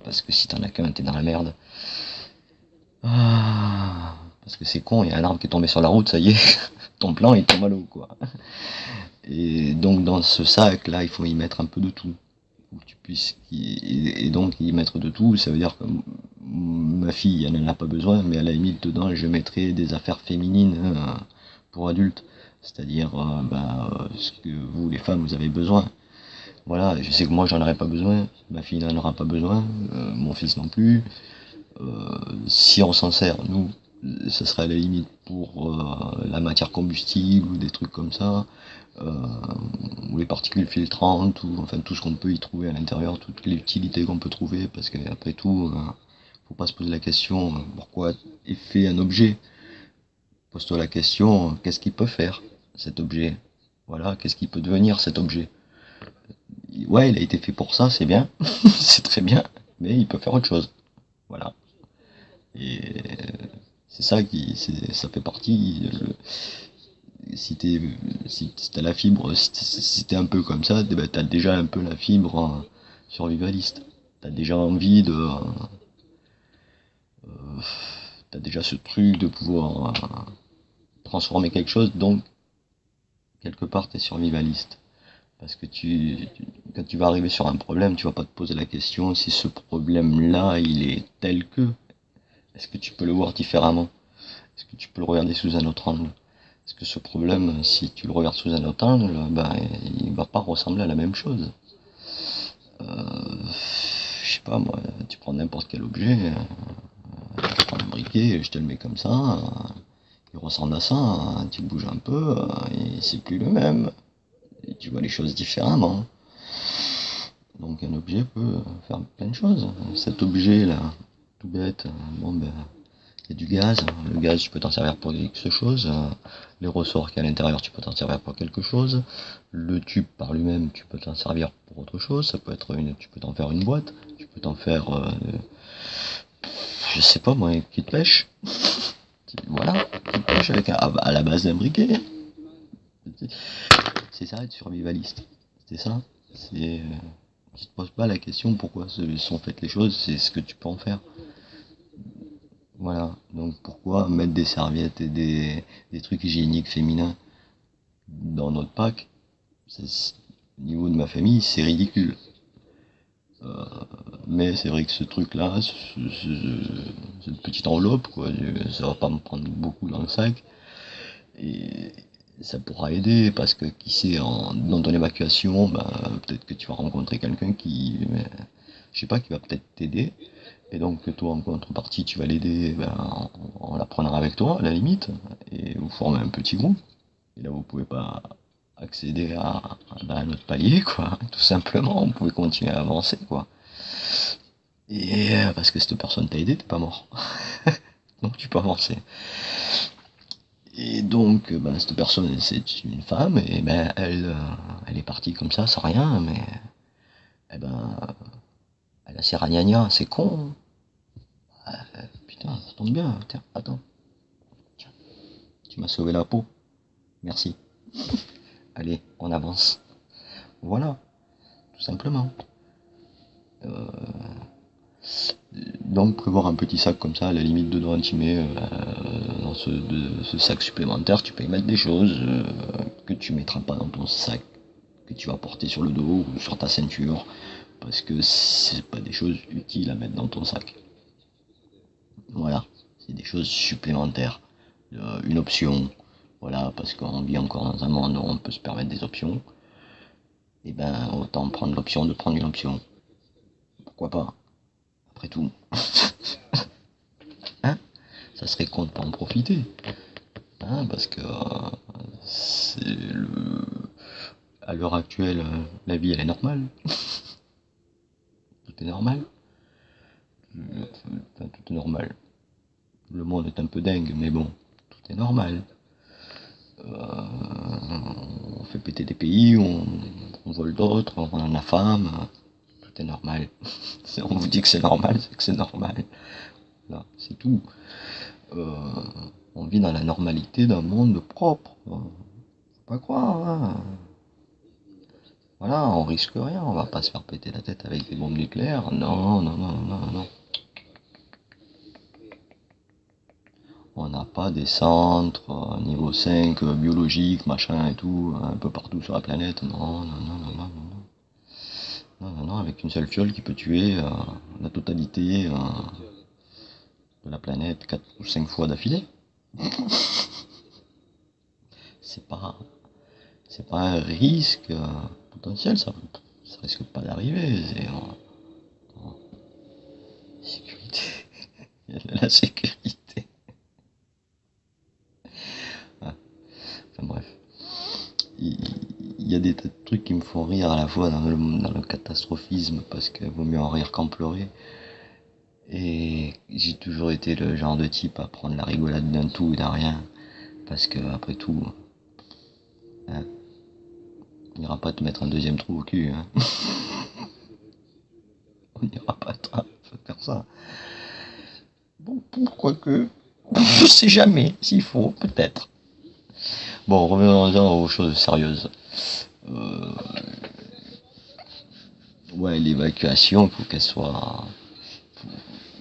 Parce que si t'en as qu'un, t'es dans la merde. Parce que c'est con, il y a un arbre qui est tombé sur la route, ça y est, ton plan il tombe à l'eau, quoi. Et donc dans ce sac là, il faut y mettre un peu de tout. Pour que tu puisses et donc y mettre de tout, ça veut dire que ma fille, elle n'en a pas besoin, mais à la limite dedans, je mettrai des affaires féminines pour adultes, c'est-à-dire ce que vous les femmes vous avez besoin. Voilà, je sais que moi j'en aurais pas besoin, ma fille n'en aura pas besoin, mon fils non plus. Si on s'en sert, nous, ça serait à la limite pour la matière combustible ou des trucs comme ça, euh, ou les particules filtrantes, ou enfin tout ce qu'on peut y trouver à l'intérieur, toutes les utilités qu'on peut trouver, parce qu'après tout, faut pas se poser la question pourquoi est fait un objet. Pose-toi la question qu'est-ce qu'il peut faire cet objet. Voilà, qu'est-ce qu'il peut devenir cet objet. Ouais, il a été fait pour ça, c'est bien, c'est très bien, mais il peut faire autre chose. Voilà. Et c'est ça ça fait partie. Si t'es, si t'as la fibre, si t'es un peu comme ça, ben, t'as déjà un peu la fibre survivaliste. T'as déjà envie de, t'as déjà ce truc de pouvoir transformer quelque chose, donc quelque part t'es survivaliste. Parce que quand tu vas arriver sur un problème, tu vas pas te poser la question si ce problème-là, il est tel que. Est-ce que tu peux le voir différemment? Est-ce que tu peux le regarder sous un autre angle? Est-ce que ce problème, si tu le regardes sous un autre angle, ben, il va pas ressembler à la même chose. Je sais pas moi, tu prends n'importe quel objet, tu prends un briquet, je te le mets comme ça, il ressemble à ça, tu bouges un peu, et c'est plus le même. Et tu vois les choses différemment. Donc un objet peut faire plein de choses. Cet objet là, tout bête, bon ben, il y a du gaz. Le gaz, tu peux t'en servir pour quelque chose. Les ressorts qu'il y a à l'intérieur, tu peux t'en servir pour quelque chose. Le tube par lui-même, tu peux t'en servir pour autre chose. Ça peut être tu peux t'en faire une boîte. Tu peux t'en faire, je sais pas moi, une petite pêche. Voilà, une petite pêche avec à la base d'un briquet. C'est ça être survivaliste. C'est ça. C'est, tu te poses pas la question pourquoi sont faites les choses, c'est ce que tu peux en faire. Voilà, donc pourquoi mettre des serviettes et des trucs hygiéniques féminins dans notre pack? Au niveau de ma famille, c'est ridicule. Mais c'est vrai que ce truc-là, cette petite enveloppe, quoi, ça va pas me prendre beaucoup dans le sac. Et ça pourra aider parce que qui sait, dans ton évacuation, bah, peut-être que tu vas rencontrer quelqu'un qui, je sais pas, qui va peut-être t'aider. Et donc toi, en contrepartie, tu vas l'aider ben, en la prenant avec toi, à la limite, et vous formez un petit groupe. Et là, vous pouvez pas accéder ben, à notre palier, quoi. Tout simplement, vous pouvez continuer à avancer, quoi. Et parce que cette personne t'a aidé, t'es pas mort. Donc tu peux avancer. Et donc, ben, cette personne, c'est une femme, et ben elle est partie comme ça, sans rien, mais eh ben, elle a ses ragnagnas, c'est con. Putain, ça tombe bien, tiens, attends, tu m'as sauvé la peau, merci. Allez, on avance. Voilà, tout simplement. Donc prévoir un petit sac comme ça, à la limite dedans tu mets dans ce sac supplémentaire, tu peux y mettre des choses que tu mettras pas dans ton sac, que tu vas porter sur le dos ou sur ta ceinture, parce que c'est pas des choses utiles à mettre dans ton sac. Voilà, c'est des choses supplémentaires, une option, voilà, parce qu'on vit encore dans un monde où on peut se permettre des options, et ben autant prendre l'option de prendre une option. Pourquoi pas, après tout. Hein, ça serait con de pas en profiter. Hein, parce que c'est à l'heure actuelle, la vie elle est normale. Tout est normal. Enfin, tout est normal. Le monde est un peu dingue, mais bon, tout est normal. On fait péter des pays, on vole d'autres, on en a femme. Tout est normal. On vous dit que c'est normal, c'est que c'est normal. Là, c'est tout. Euh, on vit dans la normalité d'un monde propre. Faut pas croire, hein. Voilà, on risque rien, on va pas se faire péter la tête avec des bombes nucléaires. Non, non, non, non, non. On n'a pas des centres niveau 5, biologiques, machin et tout, un peu partout sur la planète. Non, non, non, non, non, non. Non, non, non, avec une seule fiole qui peut tuer la totalité de la planète 4 ou 5 fois d'affilée. C'est pas, c'est pas un risque potentiel, ça risque pas d'arriver. C'est sécurité. La sécurité. Ah, enfin bref. Il y a des tas de trucs qui me font rire à la fois dans le catastrophisme parce qu'il vaut mieux en rire qu'en pleurer. Et j'ai toujours été le genre de type à prendre la rigolade d'un tout et d'un rien. Parce que après tout, hein, On n'ira pas te mettre un deuxième trou au cul, hein. On n'ira pas faire ça. Bon, pourquoi que... Je sais jamais, s'il faut, peut-être. Bon, revenons-en aux choses sérieuses. Euh, ouais, l'évacuation, il faut qu'elle soit...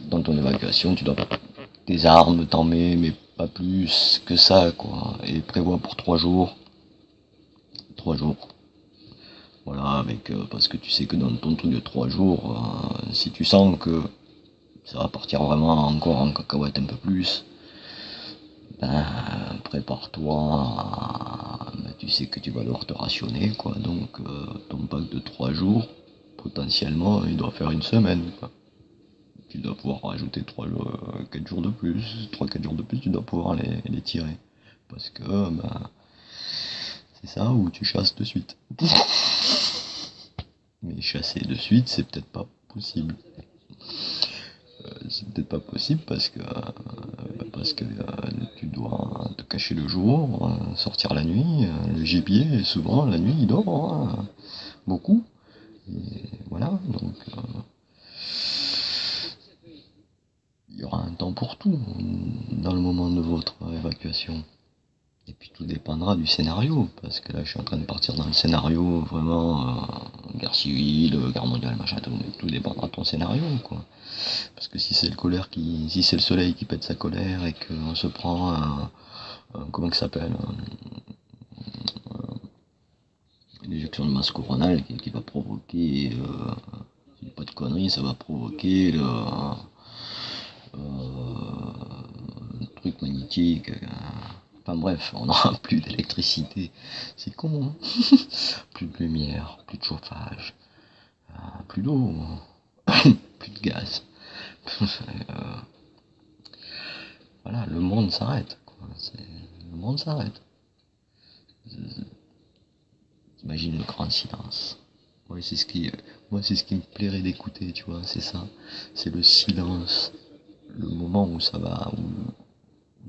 Dans ton évacuation, tu dois... Tes armes, t'en mets, mais pas plus que ça, quoi. Et prévois pour 3 jours. 3 jours. Voilà, avec... parce que tu sais que dans ton truc de 3 jours, si tu sens que ça va partir vraiment encore en cacahuète un peu plus, ben, prépare-toi, ben, tu sais que tu vas devoir te rationner, quoi. Donc, ton pack de 3 jours, potentiellement, il doit faire une semaine, quoi. Tu dois pouvoir rajouter 4 jours de plus, 3-4 jours de plus, tu dois pouvoir les tirer. Parce que, ben, c'est ça où tu chasses de suite. Mais chasser de suite, c'est peut-être pas possible. C'est peut-être pas possible parce que tu dois te cacher le jour, sortir la nuit. Le gibier, souvent, la nuit, il dort, hein, beaucoup. Et voilà, donc il y aura un temps pour tout dans le moment de votre évacuation. Et puis tout dépendra du scénario, parce que là je suis en train de partir dans le scénario vraiment guerre civile, guerre mondiale, machin, tout dépendra de ton scénario, quoi. Parce que si c'est si c'est le soleil qui pète sa colère et qu'on se prend comment que ça s'appelle, une éjection de masse coronale qui va provoquer, si pas de conneries, ça va provoquer le truc magnétique. Enfin bref, on n'aura plus d'électricité. C'est con, hein. Plus de lumière, plus de chauffage, plus d'eau, plus de gaz. Voilà, le monde s'arrête, quoi. Le monde s'arrête. T'imagines le grand silence. Ouais, moi, c'est ce qui me plairait d'écouter, tu vois, c'est ça. C'est le silence. Le moment où ça va, où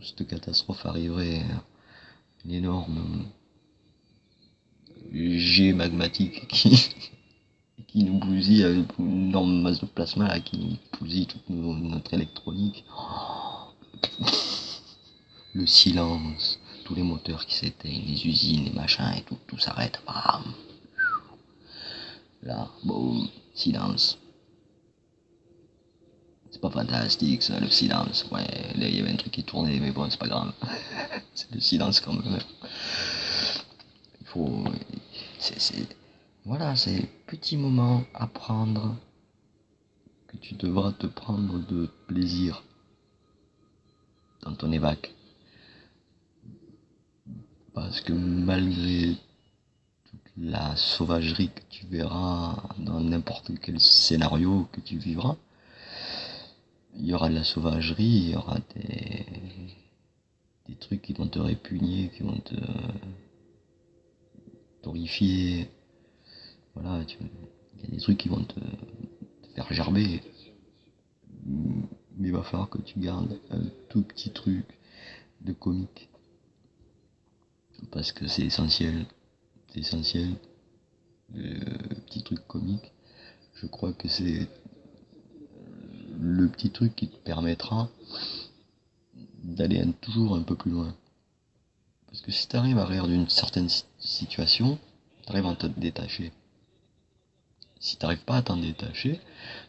cette catastrophe arriverait, une énorme jet magmatique qui nous bousille avec une énorme masse de plasma là, qui nous bousille toute notre électronique. Le silence, tous les moteurs qui s'éteignent, les usines, les machins et tout s'arrête. Bam. Là, boum, silence. C'est pas fantastique ça, le silence. Ouais, là il y avait un truc qui tournait, mais bon, c'est pas grave. C'est le silence quand même. Il faut. Voilà, c'est petits moments à prendre que tu devras te prendre de plaisir dans ton évac. Parce que malgré la sauvagerie que tu verras dans n'importe quel scénario que tu vivras, il y aura de la sauvagerie, il y aura des trucs qui vont te répugner, qui vont te t'horrifier. Voilà, il y a des trucs qui vont te faire gerber. Mais il va falloir que tu gardes un tout petit truc de comique. Parce que c'est essentiel. C'est essentiel. Le petit truc comique. Je crois que c'est le petit truc qui te permettra d'aller toujours un peu plus loin. Parce que si tu arrives à rire d'une certaine situation, tu arrives à te détacher. Si tu n'arrives pas à t'en détacher,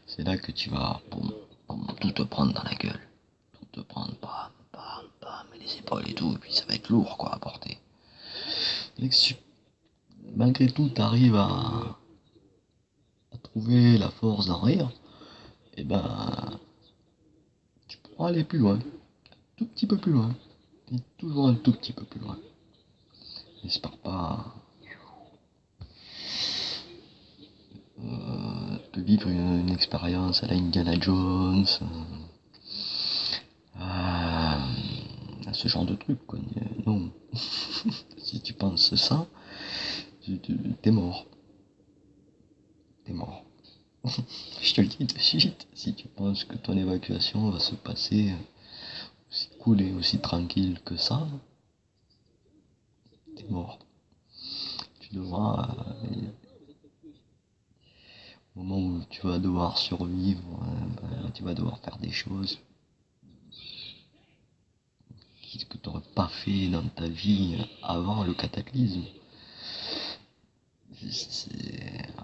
c'est là que tu vas tout te prendre dans la gueule. Tout te prendre, bam, bam, bam, et les épaules et tout, et puis ça va être lourd quoi à porter. Et que si, malgré tout, tu arrives à trouver la force d'en rire, et ben tu pourras aller plus loin. Un tout petit peu plus loin. Et toujours un tout petit peu plus loin. J'espère pas de vivre une expérience à la Indiana Jones, à ce genre de truc, quoi. Non. Si tu penses ça, t'es mort. T'es mort. Je te le dis de suite. Si tu penses que ton évacuation va se passer aussi cool et aussi tranquille que ça, t'es mort. devras, au moment où tu vas devoir survivre, tu vas devoir faire des choses que tu n'aurais pas fait dans ta vie avant le cataclysme.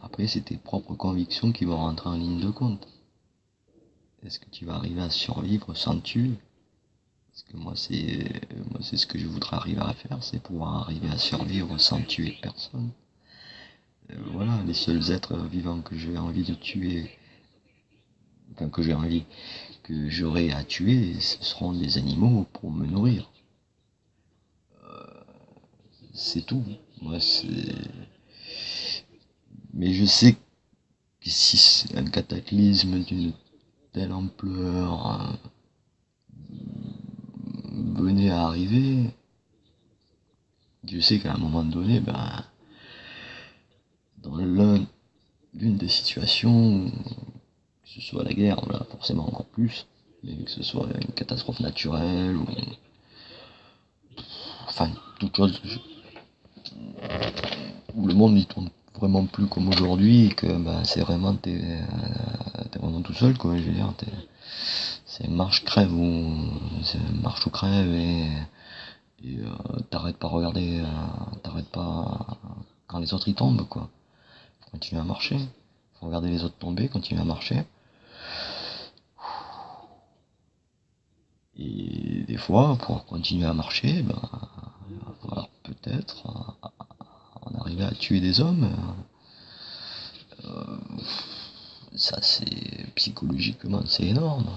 Après, c'est tes propres convictions qui vont rentrer en ligne de compte. Est-ce que tu vas arriver à survivre sans tuer? Parce que moi, c'est ce que je voudrais arriver à faire, c'est pouvoir arriver à survivre sans tuer personne. Voilà, les seuls êtres vivants que j'ai envie de tuer, enfin que j'aurai à tuer, ce seront des animaux pour me nourrir. C'est tout. Moi, Mais je sais que si c'est un cataclysme d'une telle ampleur venait à arriver, je sais qu'à un moment donné, dans l'une des situations, que ce soit la guerre, là, forcément encore plus, mais que ce soit une catastrophe naturelle, ou enfin, toute chose où le monde n'y tourne vraiment plus comme aujourd'hui, et que c'est vraiment, t'es vraiment tout seul, quoi, je veux dire, c'est marche-crève, ou c'est marche ou crève, et t'arrêtes pas regarder, t'arrêtes pas quand les autres y tombent, quoi. Faut continuer à marcher, faut regarder les autres tomber, continuer à marcher. Et des fois, pour continuer à marcher, il va falloir peut-être en arriver à tuer des hommes. Ça, c'est psychologiquement, c'est énorme.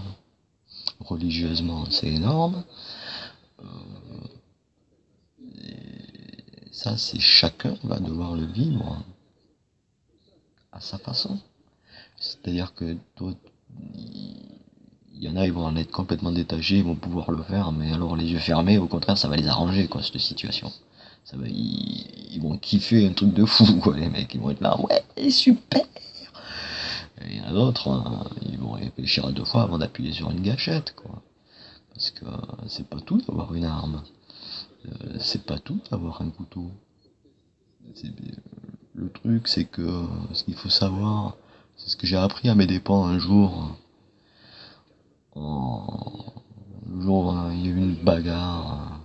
Religieusement, c'est énorme. Et ça, c'est chacun va devoir le vivre à sa façon. C'est-à-dire que toi, il y en a, ils vont en être complètement détachés, ils vont pouvoir le faire, mais alors les yeux fermés, au contraire, ça va les arranger, quoi, cette situation. Ils vont kiffer un truc de fou, quoi, les mecs, ils vont être là, ouais, super. Et il y en a d'autres, hein, ils vont réfléchir à deux fois avant d'appuyer sur une gâchette, quoi. Parce que c'est pas tout d'avoir une arme, c'est pas tout d'avoir un couteau. Le truc, c'est que ce qu'il faut savoir, c'est ce que j'ai appris à mes dépens un jour. Le jour, il y a eu une bagarre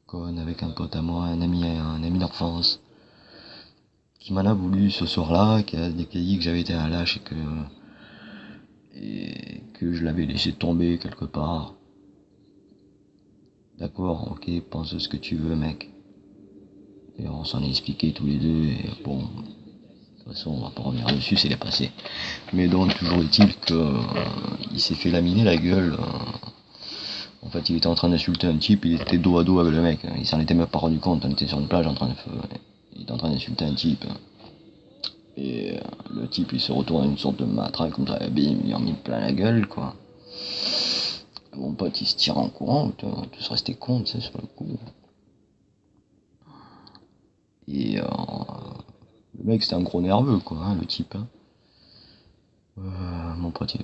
conne avec un pote à moi, un ami d'enfance, qui m'en a voulu ce soir-là, qui a dit que j'avais été un lâche et que je l'avais laissé tomber quelque part. D'accord, ok, pense ce que tu veux, mec. Et on s'en est expliqué tous les deux, et bon, de toute façon, on va pas revenir dessus, c'est les passé. Mais donc, toujours est-il qu'il s'est fait laminer la gueule. En fait, il était en train d'insulter un type, il était dos à dos avec le mec. Il s'en était même pas rendu compte, on était sur une plage en train de... Il était en train d'insulter un type. Et le type, il se retourne à une sorte de matraque comme ça, bim, il en mis plein la gueule, quoi. Mon pote, il se tire en courant, tous rester con, tu sais, sur le coup. Et le mec, c'était un gros nerveux, quoi, hein, le type. Hein. Mon pote, et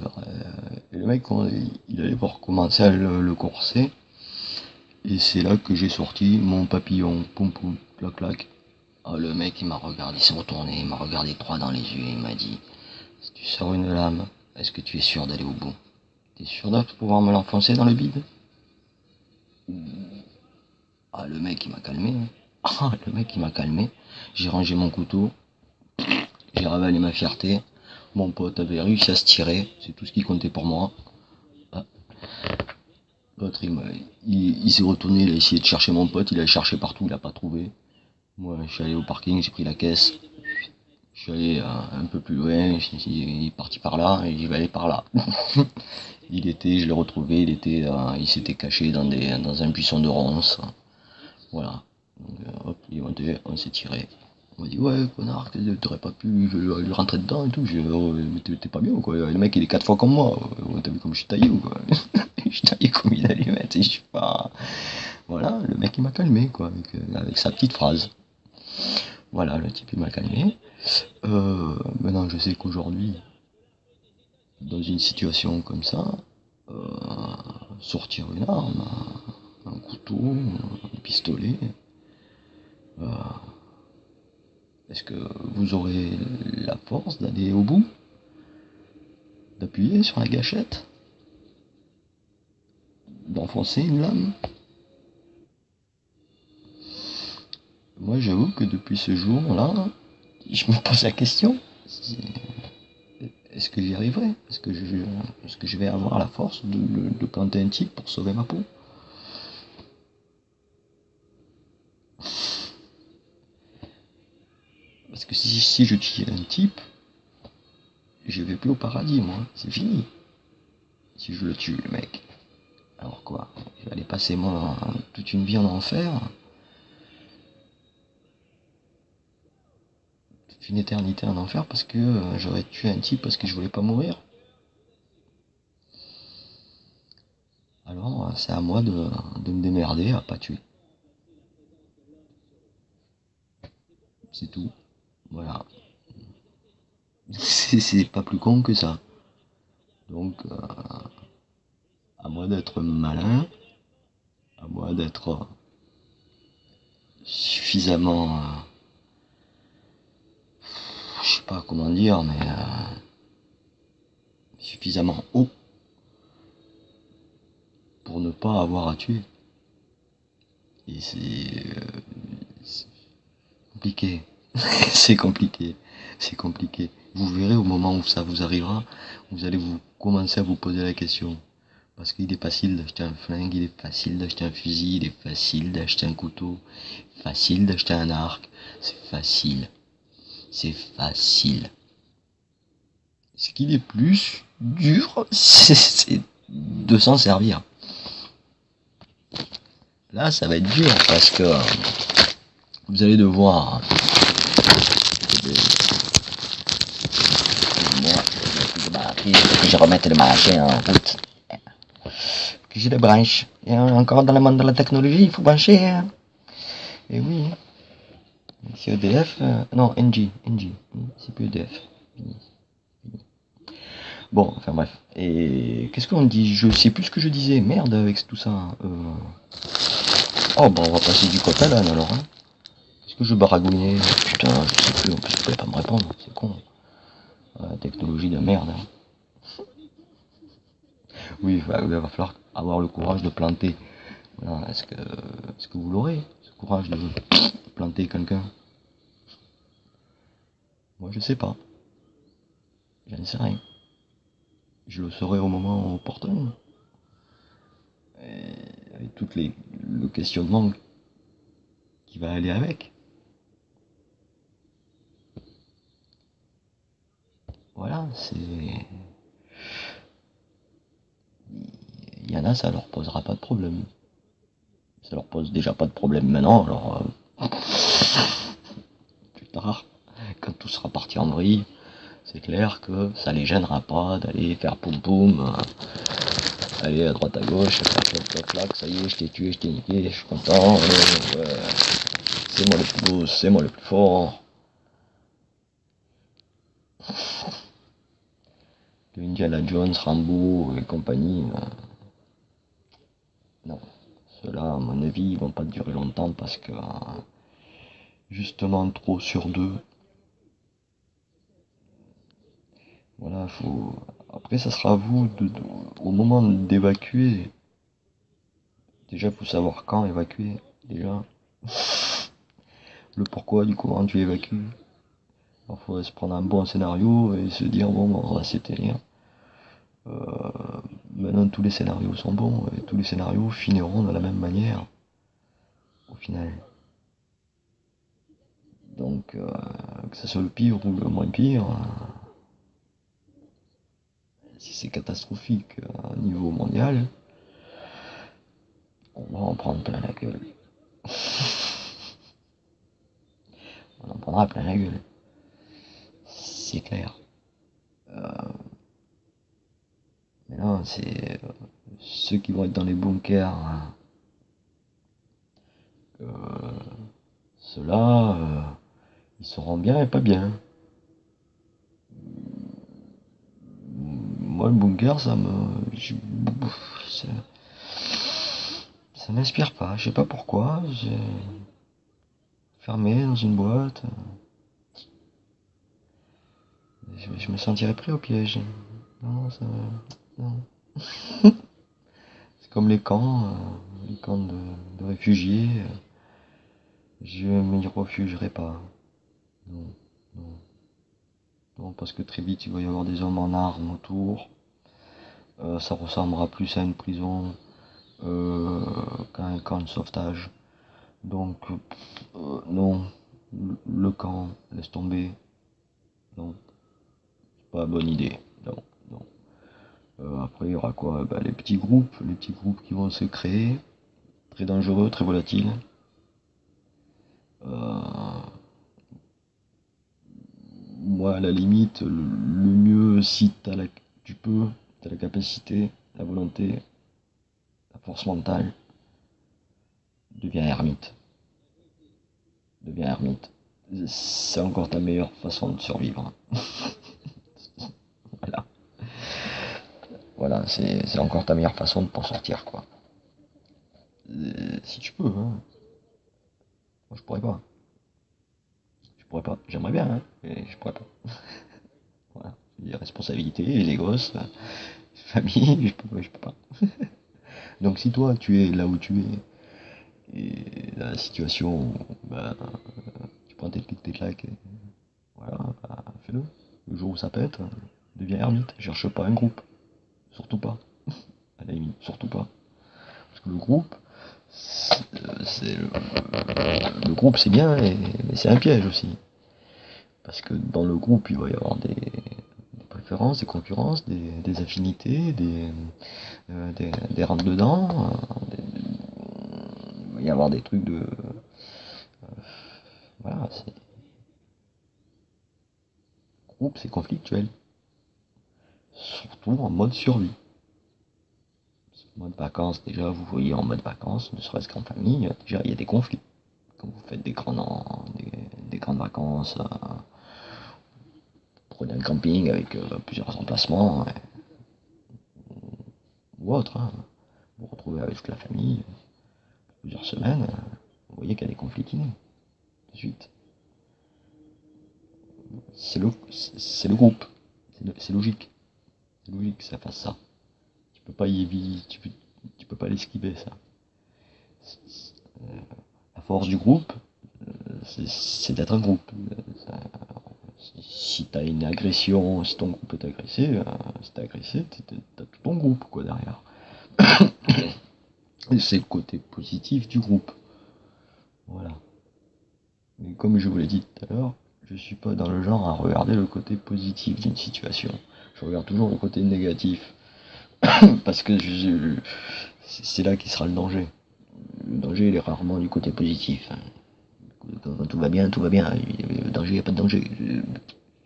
le mec, il allait pour commencer à le courser. Et c'est là que j'ai sorti mon papillon, poum poum, clac clac. Ah, le mec, il m'a regardé, il s'est retourné, il m'a regardé droit dans les yeux, et il m'a dit, si tu sors une lame, est-ce que tu es sûr d'aller au bout? T'es sûr de pouvoir me l'enfoncer dans le bide? Ah, le mec, il m'a calmé. Hein. Ah, le mec, il m'a calmé. J'ai rangé mon couteau, j'ai ravalé ma fierté. Mon pote avait réussi à se tirer, c'est tout ce qui comptait pour moi. Ah. L'autre, il s'est retourné, il a essayé de chercher mon pote, il a cherché partout, il a pas trouvé. Moi, je suis allé au parking, j'ai pris la caisse. Je suis allé un peu plus loin, il est parti par là, et j'y vais aller par là. Je l'ai retrouvé, il s'était caché dans un buisson de ronces. Voilà. Donc, hop, il est monté, on s'est tiré. On m'a dit, ouais, connard, t'aurais pas pu lui rentrer dedans et tout. J'ai dit, oh, t'es pas bien, quoi. Le mec, il est 4 fois comme moi. T'as vu comme je suis taillé, ou quoi. Je suis taillé comme une allumette, et je suis pas. Voilà, le mec, il m'a calmé, quoi, avec sa petite phrase. Voilà, le type, il m'a calmé. Maintenant, je sais qu'aujourd'hui, dans une situation comme ça, sortir une arme, un couteau, un pistolet, Est-ce que vous aurez la force d'aller au bout, d'appuyer sur la gâchette, d'enfoncer une lame? Moi, j'avoue que depuis ce jour-là, je me pose la question. Est-ce que j'y arriverai? Est-ce que je vais avoir la force de planter un type pour sauver ma peau? Parce que si je tue un type, je vais plus au paradis, moi. C'est fini. Si je le tue, le mec. Alors quoi? Je vais aller passer toute une vie en enfer? Toute une éternité en enfer parce que j'aurais tué un type parce que je voulais pas mourir? Alors, c'est à moi de me démerder à pas tuer. C'est tout. Voilà. C'est pas plus con que ça. Donc, à moi d'être malin, à moi d'être suffisamment, je sais pas comment dire, mais suffisamment haut pour ne pas avoir à tuer. Et c'est compliqué. C'est compliqué. C'est compliqué. Vous verrez au moment où ça vous arrivera, vous allez vous commencer à vous poser la question. Parce qu'il est facile d'acheter un flingue, il est facile d'acheter un fusil, il est facile d'acheter un couteau, facile d'acheter un arc. C'est facile. C'est facile. Ce qu'il est plus dur, c'est de s'en servir. Là, ça va être dur parce que vous allez devoir. Que je remette le machin en route. Que je le branche. Et encore dans le monde de la technologie, il faut brancher. Hein. Et oui. C'est EDF. Non, NG. C'est plus EDF. Bon, enfin bref. Et qu'est-ce qu'on dit? Je sais plus ce que je disais. Merde avec tout ça. Oh, bon, on va passer du coq à l'âne alors. Hein. Est-ce que je baragouinais? Putain, je sais plus. En plus, tu pouvais pas me répondre. C'est con. Technologie de merde. Hein. Oui, il va falloir avoir le courage de planter. Voilà, est-ce que vous l'aurez, ce courage de planter quelqu'un? Moi, je sais pas. Je ne sais rien. Je le saurai au moment opportun. Et avec le questionnement qui va aller avec. Voilà, c'est. Il y en a, ça leur posera pas de problème. Ça leur pose déjà pas de problème maintenant, alors. Plus tard, quand tout sera parti en vrille, c'est clair que ça les gênera pas d'aller faire poum poum. Aller à droite à gauche, faire clac clac clac, ça y est, je t'ai tué, je t'ai niqué, je suis content, ouais, c'est moi le plus beau, c'est moi le plus fort. De Indiana Jones, Rambo et compagnie, non. Ceux-là, à mon avis, ils vont pas durer longtemps parce que, justement, trop sur deux. Voilà, faut. Après, ça sera à vous, au moment d'évacuer. Déjà, faut savoir quand évacuer, déjà. Le pourquoi du comment tu évacues. Il faudrait se prendre un bon scénario et se dire bon, on va s'éteindre. Maintenant tous les scénarios sont bons et tous les scénarios finiront de la même manière au final. Donc que ce soit le pire ou le moins pire, si c'est catastrophique à niveau mondial, on va en prendre plein la gueule. On en prendra plein la gueule. C'est clair. Mais non, c'est ceux qui vont être dans les bunkers. Ceux-là, ils seront bien et pas bien. Moi, le bunker, ça m'inspire pas. Je sais pas pourquoi. J'ai fermé dans une boîte. Je me sentirais pris au piège. Non, ça. Non. C'est comme les camps de réfugiés. Je m'y refugerai pas. Non, non, non, parce que très vite il va y avoir des hommes en armes autour. Ça ressemblera plus à une prison euh, qu'à un camp de sauvetage. Donc, non, le camp, laisse tomber. Non, c'est pas la bonne idée. Non, non. Après, il y aura quoi? Bah, les petits groupes qui vont se créer, très dangereux, très volatiles. Euh, Moi, à la limite, le mieux, si tu peux, t'as la capacité, la volonté, la force mentale, deviens ermite. Deviens ermite. C'est encore ta meilleure façon de survivre. Voilà. Voilà, c'est encore ta meilleure façon de t'en sortir, quoi. Si tu peux, hein. Moi, je pourrais pas. Je pourrais pas. J'aimerais bien, hein, mais je pourrais pas. Voilà. Les responsabilités, les gosses, la famille, je peux pas. Donc si toi, tu es là où tu es, et dans la situation où bah, tu prends tes claques, et voilà, bah, fais-le. Le jour où ça pète, deviens ermite. Cherche pas un groupe. Surtout pas. À la limite, surtout pas. Parce que le groupe, le groupe c'est bien, mais c'est un piège aussi. Parce que dans le groupe, il va y avoir des préférences, des concurrences, des affinités, des rentre-dedans. Il va y avoir des trucs de. Voilà, groupe, c'est conflictuel. Surtout en mode survie. En mode vacances, déjà, vous voyez en mode vacances, ne serait-ce qu'en famille, déjà, il y a des conflits. Quand vous faites des grandes vacances, prenez un camping avec plusieurs emplacements, ou autre, hein, vous vous retrouvez avec toute la famille, plusieurs semaines, vous voyez qu'il y a des conflits qui naissent, tout de suite. C'est le groupe, c'est logique. C'est logique que ça fasse ça. Tu peux pas y éviter, tu peux pas l'esquiver, ça. La force du groupe, c'est d'être un groupe. Si t'as une agression, si ton groupe est agressé, si t'es agressé, t'as tout ton groupe quoi derrière. Et c'est le côté positif du groupe. Voilà. Mais comme je vous l'ai dit tout à l'heure, je suis pas dans le genre à regarder le côté positif d'une situation. Je regarde toujours le côté négatif. Parce que c'est là qui sera le danger. Le danger, il est rarement du côté positif. Quand tout va bien, tout va bien. Le danger, il n'y a pas de danger.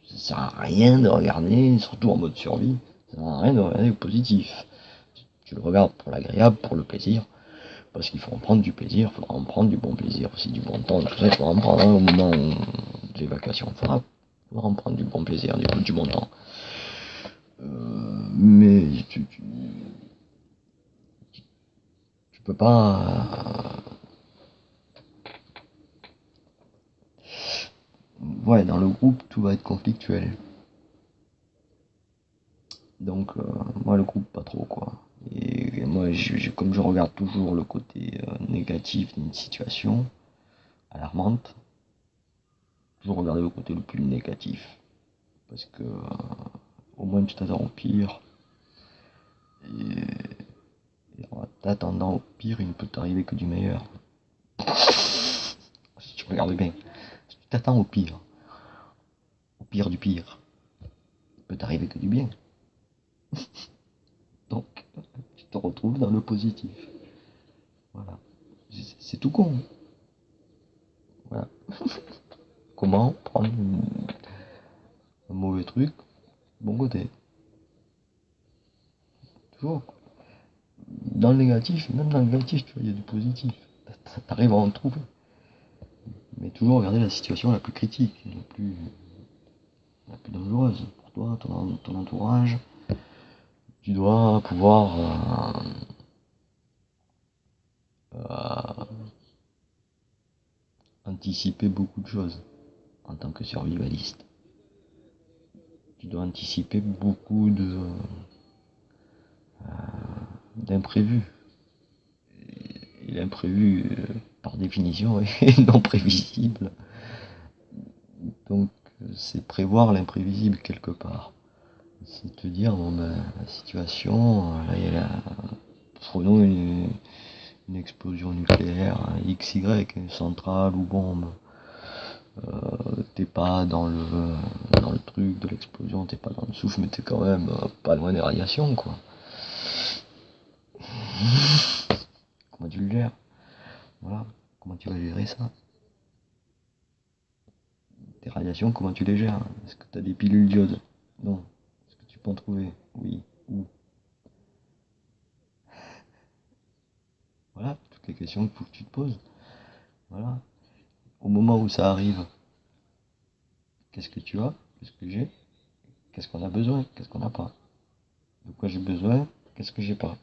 Ça sert à rien de regarder, surtout en mode survie, ça sert à rien de regarder le positif. Tu le regardes pour l'agréable, pour le plaisir, parce qu'il faut en prendre du plaisir, il faudra en prendre du bon plaisir aussi, du bon temps, tout ça, il faudra en prendre au moment où l'évacuation fera, il faudra en prendre du bon plaisir, du bon temps. Mais tu peux pas. Ouais, dans le groupe, tout va être conflictuel. Donc, moi, le groupe, pas trop, quoi. Et moi, comme je regarde toujours le côté négatif d'une situation alarmante, toujours regarder le côté le plus négatif. Parce que, au moins, tu t'attends au pire. Et en t'attendant au pire, il ne peut t'arriver que du meilleur. Si tu regardes bien, si tu t'attends au pire du pire, il peut t'arriver que du bien. Donc, tu te retrouves dans le positif. Voilà. C'est tout con. Voilà. Comment prendre un mauvais truc, bon côté. Toujours. Dans le négatif, même dans le négatif, tu vois, il y a du positif. T'arrives à en trouver. Mais toujours regarder la situation la plus critique, la plus dangereuse pour toi, ton entourage. Tu dois pouvoir euh, anticiper beaucoup de choses en tant que survivaliste. tu dois anticiper beaucoup d'imprévus. Et l'imprévu, par définition, est non prévisible. Donc, c'est prévoir l'imprévisible quelque part. C'est te dire, bon ben, la situation, là, il y a prenons une explosion nucléaire, XY, une centrale ou bombe. T'es pas dans le truc de l'explosion, t'es pas dans le souffle, mais t'es quand même pas loin des radiations, quoi. Comment tu le gères? Voilà. Comment tu vas gérer ça? Tes radiations, comment tu les gères? Est-ce que t'as des pilules d'iode? Non. Est-ce que tu peux en trouver? Oui. Où? Voilà, toutes les questions qu'il faut que tu te poses. Voilà. Au moment où ça arrive, qu'est-ce que tu as? Qu'est-ce que j'ai? Qu'est-ce qu'on a besoin? Qu'est-ce qu'on n'a pas? De quoi j'ai besoin? Qu'est-ce que j'ai pas?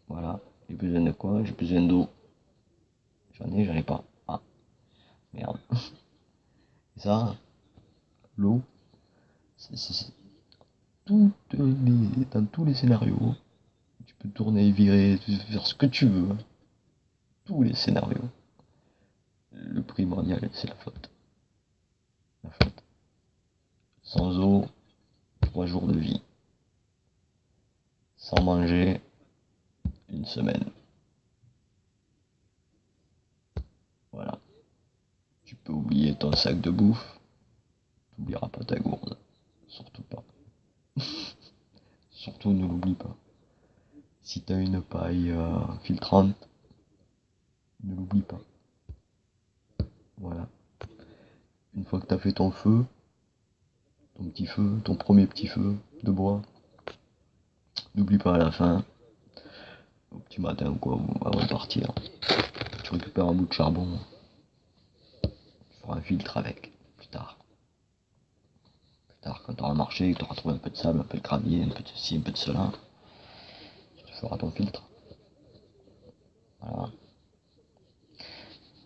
Voilà. J'ai besoin de quoi? J'ai besoin d'eau. J'en ai pas. Ah, merde. Et ça, l'eau, c'est dans tous les scénarios. Tu peux tourner, virer, faire ce que tu veux. Tous les scénarios. Le primordial, c'est la flotte. La flotte. Sans eau, 3 jours de vie. Sans manger, une semaine. Voilà. Tu peux oublier ton sac de bouffe. Tu n'oublieras pas ta gourde. Surtout pas. Surtout ne l'oublie pas. Si tu as une paille filtrante, ne l'oublie pas. Voilà. Une fois que tu as fait ton feu, ton petit feu, ton premier petit feu de bois, n'oublie pas à la fin, au petit matin ou quoi, avant de partir, tu récupères un bout de charbon, tu feras un filtre avec, plus tard. Plus tard, quand tu auras marché, que tu auras trouvé un peu de sable, un peu de gravier, un peu de ceci, un peu de cela, tu feras ton filtre. Voilà.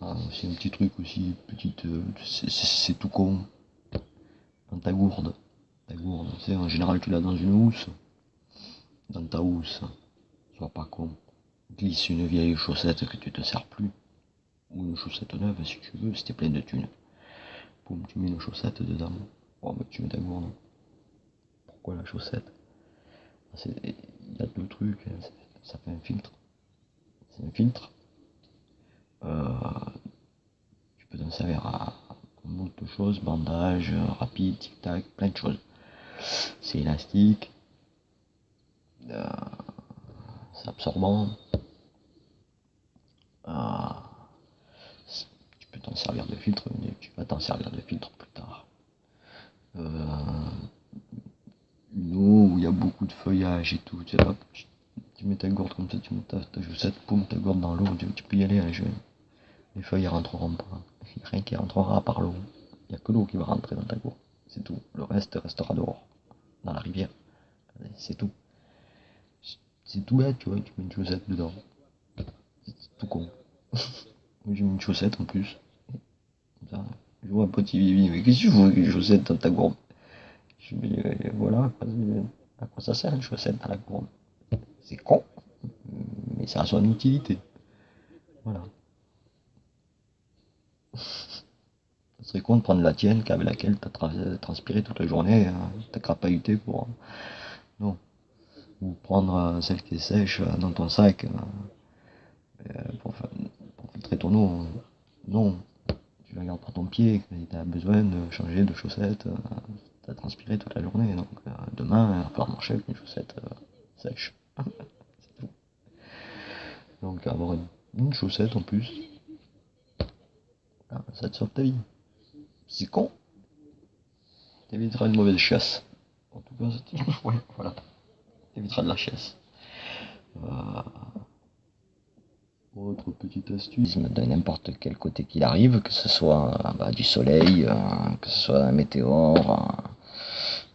Ah, c'est un petit truc aussi, petite, c'est tout con. Dans ta gourde, tu sais, en général tu l'as dans une housse. Dans ta housse, sois pas con. Glisse une vieille chaussette que tu te sers plus. Ou une chaussette neuve si tu veux, si t'es plein de thunes. Boum, tu mets une chaussette dedans. Oh, bah tu mets ta gourde. Pourquoi la chaussette? Il y a deux trucs, hein. Ça fait un filtre. C'est un filtre. Tu peux t'en servir à beaucoup de choses, bandage, rapide, tic-tac, plein de choses. C'est élastique, c'est absorbant. Euh, tu peux t'en servir de filtre, mais tu vas t'en servir de filtre plus tard. Une eau où il y a beaucoup de feuillage et tout, tu sais, hop, tu mets ta gourde comme ça, tu mets ta chaussette, poum, ta gourde dans l'eau, tu peux y aller, hein, les feuilles rentreront pas. Il n'y a rien qui rentrera par l'eau. Il n'y a que l'eau qui va rentrer dans ta gourde. C'est tout. Le reste restera dehors, dans la rivière. C'est tout. C'est tout bête, tu vois, tu mets une chaussette dedans. C'est tout con. Moi j'ai mis une chaussette en plus. Comme ça, je vois un petit Vivi, mais qu'est-ce que tu fous avec une chaussette dans ta gourde? Je me dis, voilà, à quoi ça sert une chaussette dans la gourde? C'est con, mais ça a son utilité. Voilà. Ça serait con de prendre la tienne avec laquelle tu as transpiré toute la journée, t'as crapahuté pour. Non. Ou prendre celle qui est sèche dans ton sac pour filtrer ton eau. Non. Tu la gardes pour ton pied, tu as besoin de changer de chaussettes, tu as transpiré toute la journée, donc demain, il va falloir marcher avec une chaussette sèche. C'est tout. Donc avoir une chaussette en plus, ça te sauve ta vie. C'est con, t'éviteras une mauvaise chasse. En tout cas, ouais, voilà, t'éviteras de la chasse. Euh, Autre petite astuce, de n'importe quel côté qu'il arrive, que ce soit du soleil, que ce soit la météore,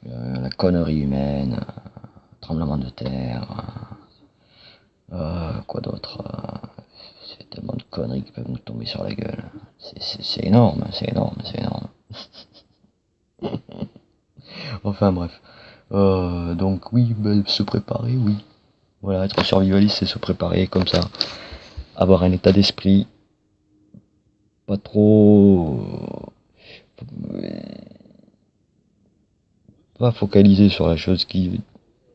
la connerie humaine, tremblement de terre, quoi d'autre, c'est tellement de conneries qui peuvent nous tomber sur la gueule. C'est énorme, c'est énorme, c'est énorme. Enfin bref. Donc oui, se préparer, oui. Voilà, être survivaliste, c'est se préparer comme ça. Avoir un état d'esprit pas trop... Pas focaliser sur la chose qui...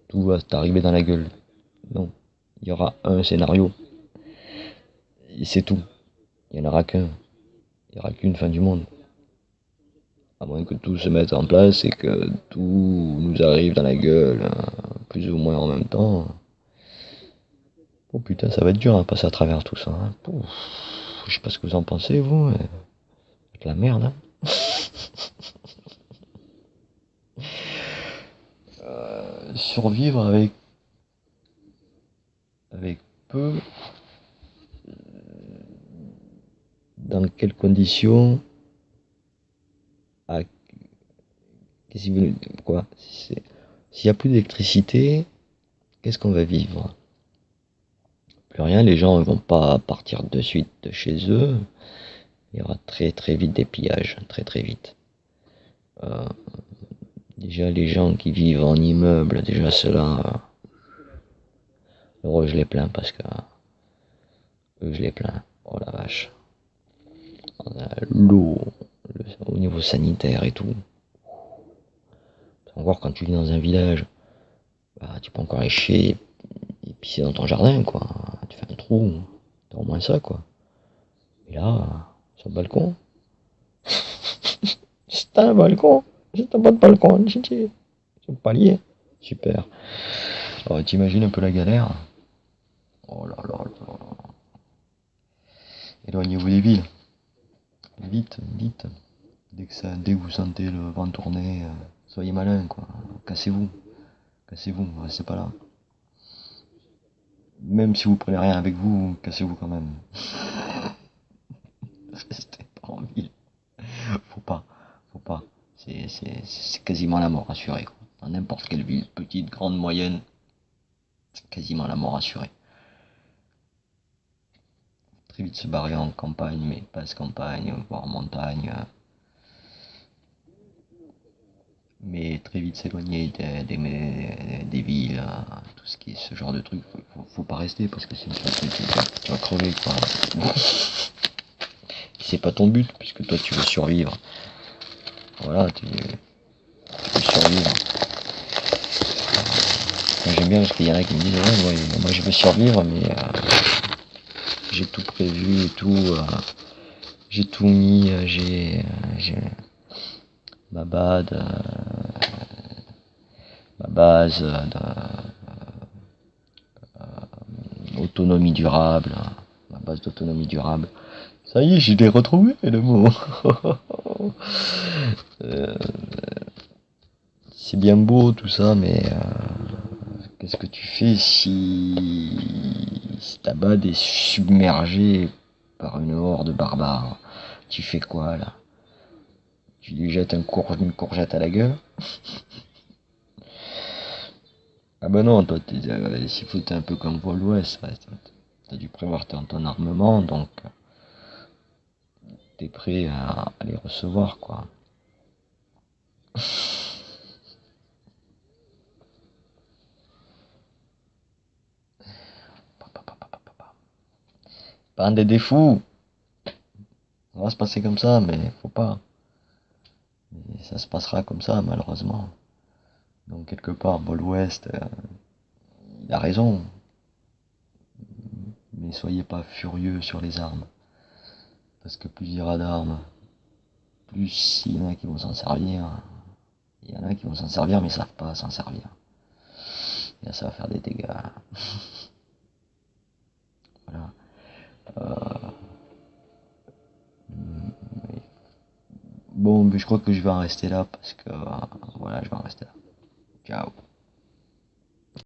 Tout va t'arriver dans la gueule. Non. Il y aura un scénario. Et c'est tout. Il n'y en aura qu'un. Il n'y aura qu'une fin du monde. À moins que tout se mette en place et que tout nous arrive dans la gueule, plus ou moins en même temps. Oh putain, ça va être dur à passer à travers tout ça. Hein. Pouf. Je sais pas ce que vous en pensez, vous. C'est la merde. Hein. Survivre avec peu, dans quelles conditions, à, qu'est-ce que quoi, s'il n'y a plus d'électricité, qu'est-ce qu'on va vivre? Plus rien, les gens ne vont pas partir de suite de chez eux. Il y aura très très vite des pillages, très très vite. Euh, Déjà les gens qui vivent en immeuble, déjà ceux-là, heureux je les plains parce que eux je les plains. Oh la vache. L'eau, au niveau sanitaire et tout. Encore quand tu vis dans un village, bah, tu peux encore aller chier et pisser dans ton jardin, quoi. Tu fais un trou, t'as au moins ça, quoi. Et là, sur le balcon, si t'as un balcon, si t'as pas de balcon, c'est le palier. Super. Alors, t'imagines un peu la galère. Oh là là là là. Éloignez-vous des villes. Vite, vite. Dès que vous sentez le vent tourner, soyez malin, quoi. Cassez-vous. Cassez-vous, restez pas là. Même si vous prenez rien avec vous, cassez-vous quand même. Restez pas en ville. Faut pas. Faut pas. C'est quasiment la mort assurée, quoi. Dans n'importe quelle ville, petite, grande, moyenne, c'est quasiment la mort assurée. Très vite se barrer en campagne, mais pas campagne, voire montagne. Mais très vite s'éloigner des villes, tout ce qui est ce genre de truc. Faut pas rester parce que sinon tu vas crever, quoi. C'est pas ton but puisque toi tu veux survivre. Voilà, tu veux survivre. Moi, j'aime bien parce qu'il y en a qui me disent ouais, moi je veux survivre mais j'ai tout prévu et tout. J'ai tout mis, j'ai ma bad, ma base d'autonomie durable, ma base d'autonomie durable. Ça y est, je l'ai retrouvé le mot. Euh, c'est bien beau tout ça, mais qu'est-ce que tu fais si ta bad est submergée par une horde barbare? Tu fais quoi là? Tu lui jettes une courgette à la gueule? Ah bah non, toi, s'il faut, t'es un peu comme Vol Ouest, ouais, t'as dû prévoir ton armement, donc t'es prêt à les recevoir, quoi. Bande des fous! On va se passer comme ça, mais faut pas. Et ça se passera comme ça, malheureusement. Donc quelque part, Vol Ouest, il a raison, mais soyez pas furieux sur les armes. Parce que plus il y aura d'armes, plus il y en a qui vont s'en servir. Il y en a qui vont s'en servir mais ils savent pas s'en servir. Et là ça va faire des dégâts. Voilà. Bon, mais je crois que je vais en rester là parce que voilà, je vais en rester là. Ciao.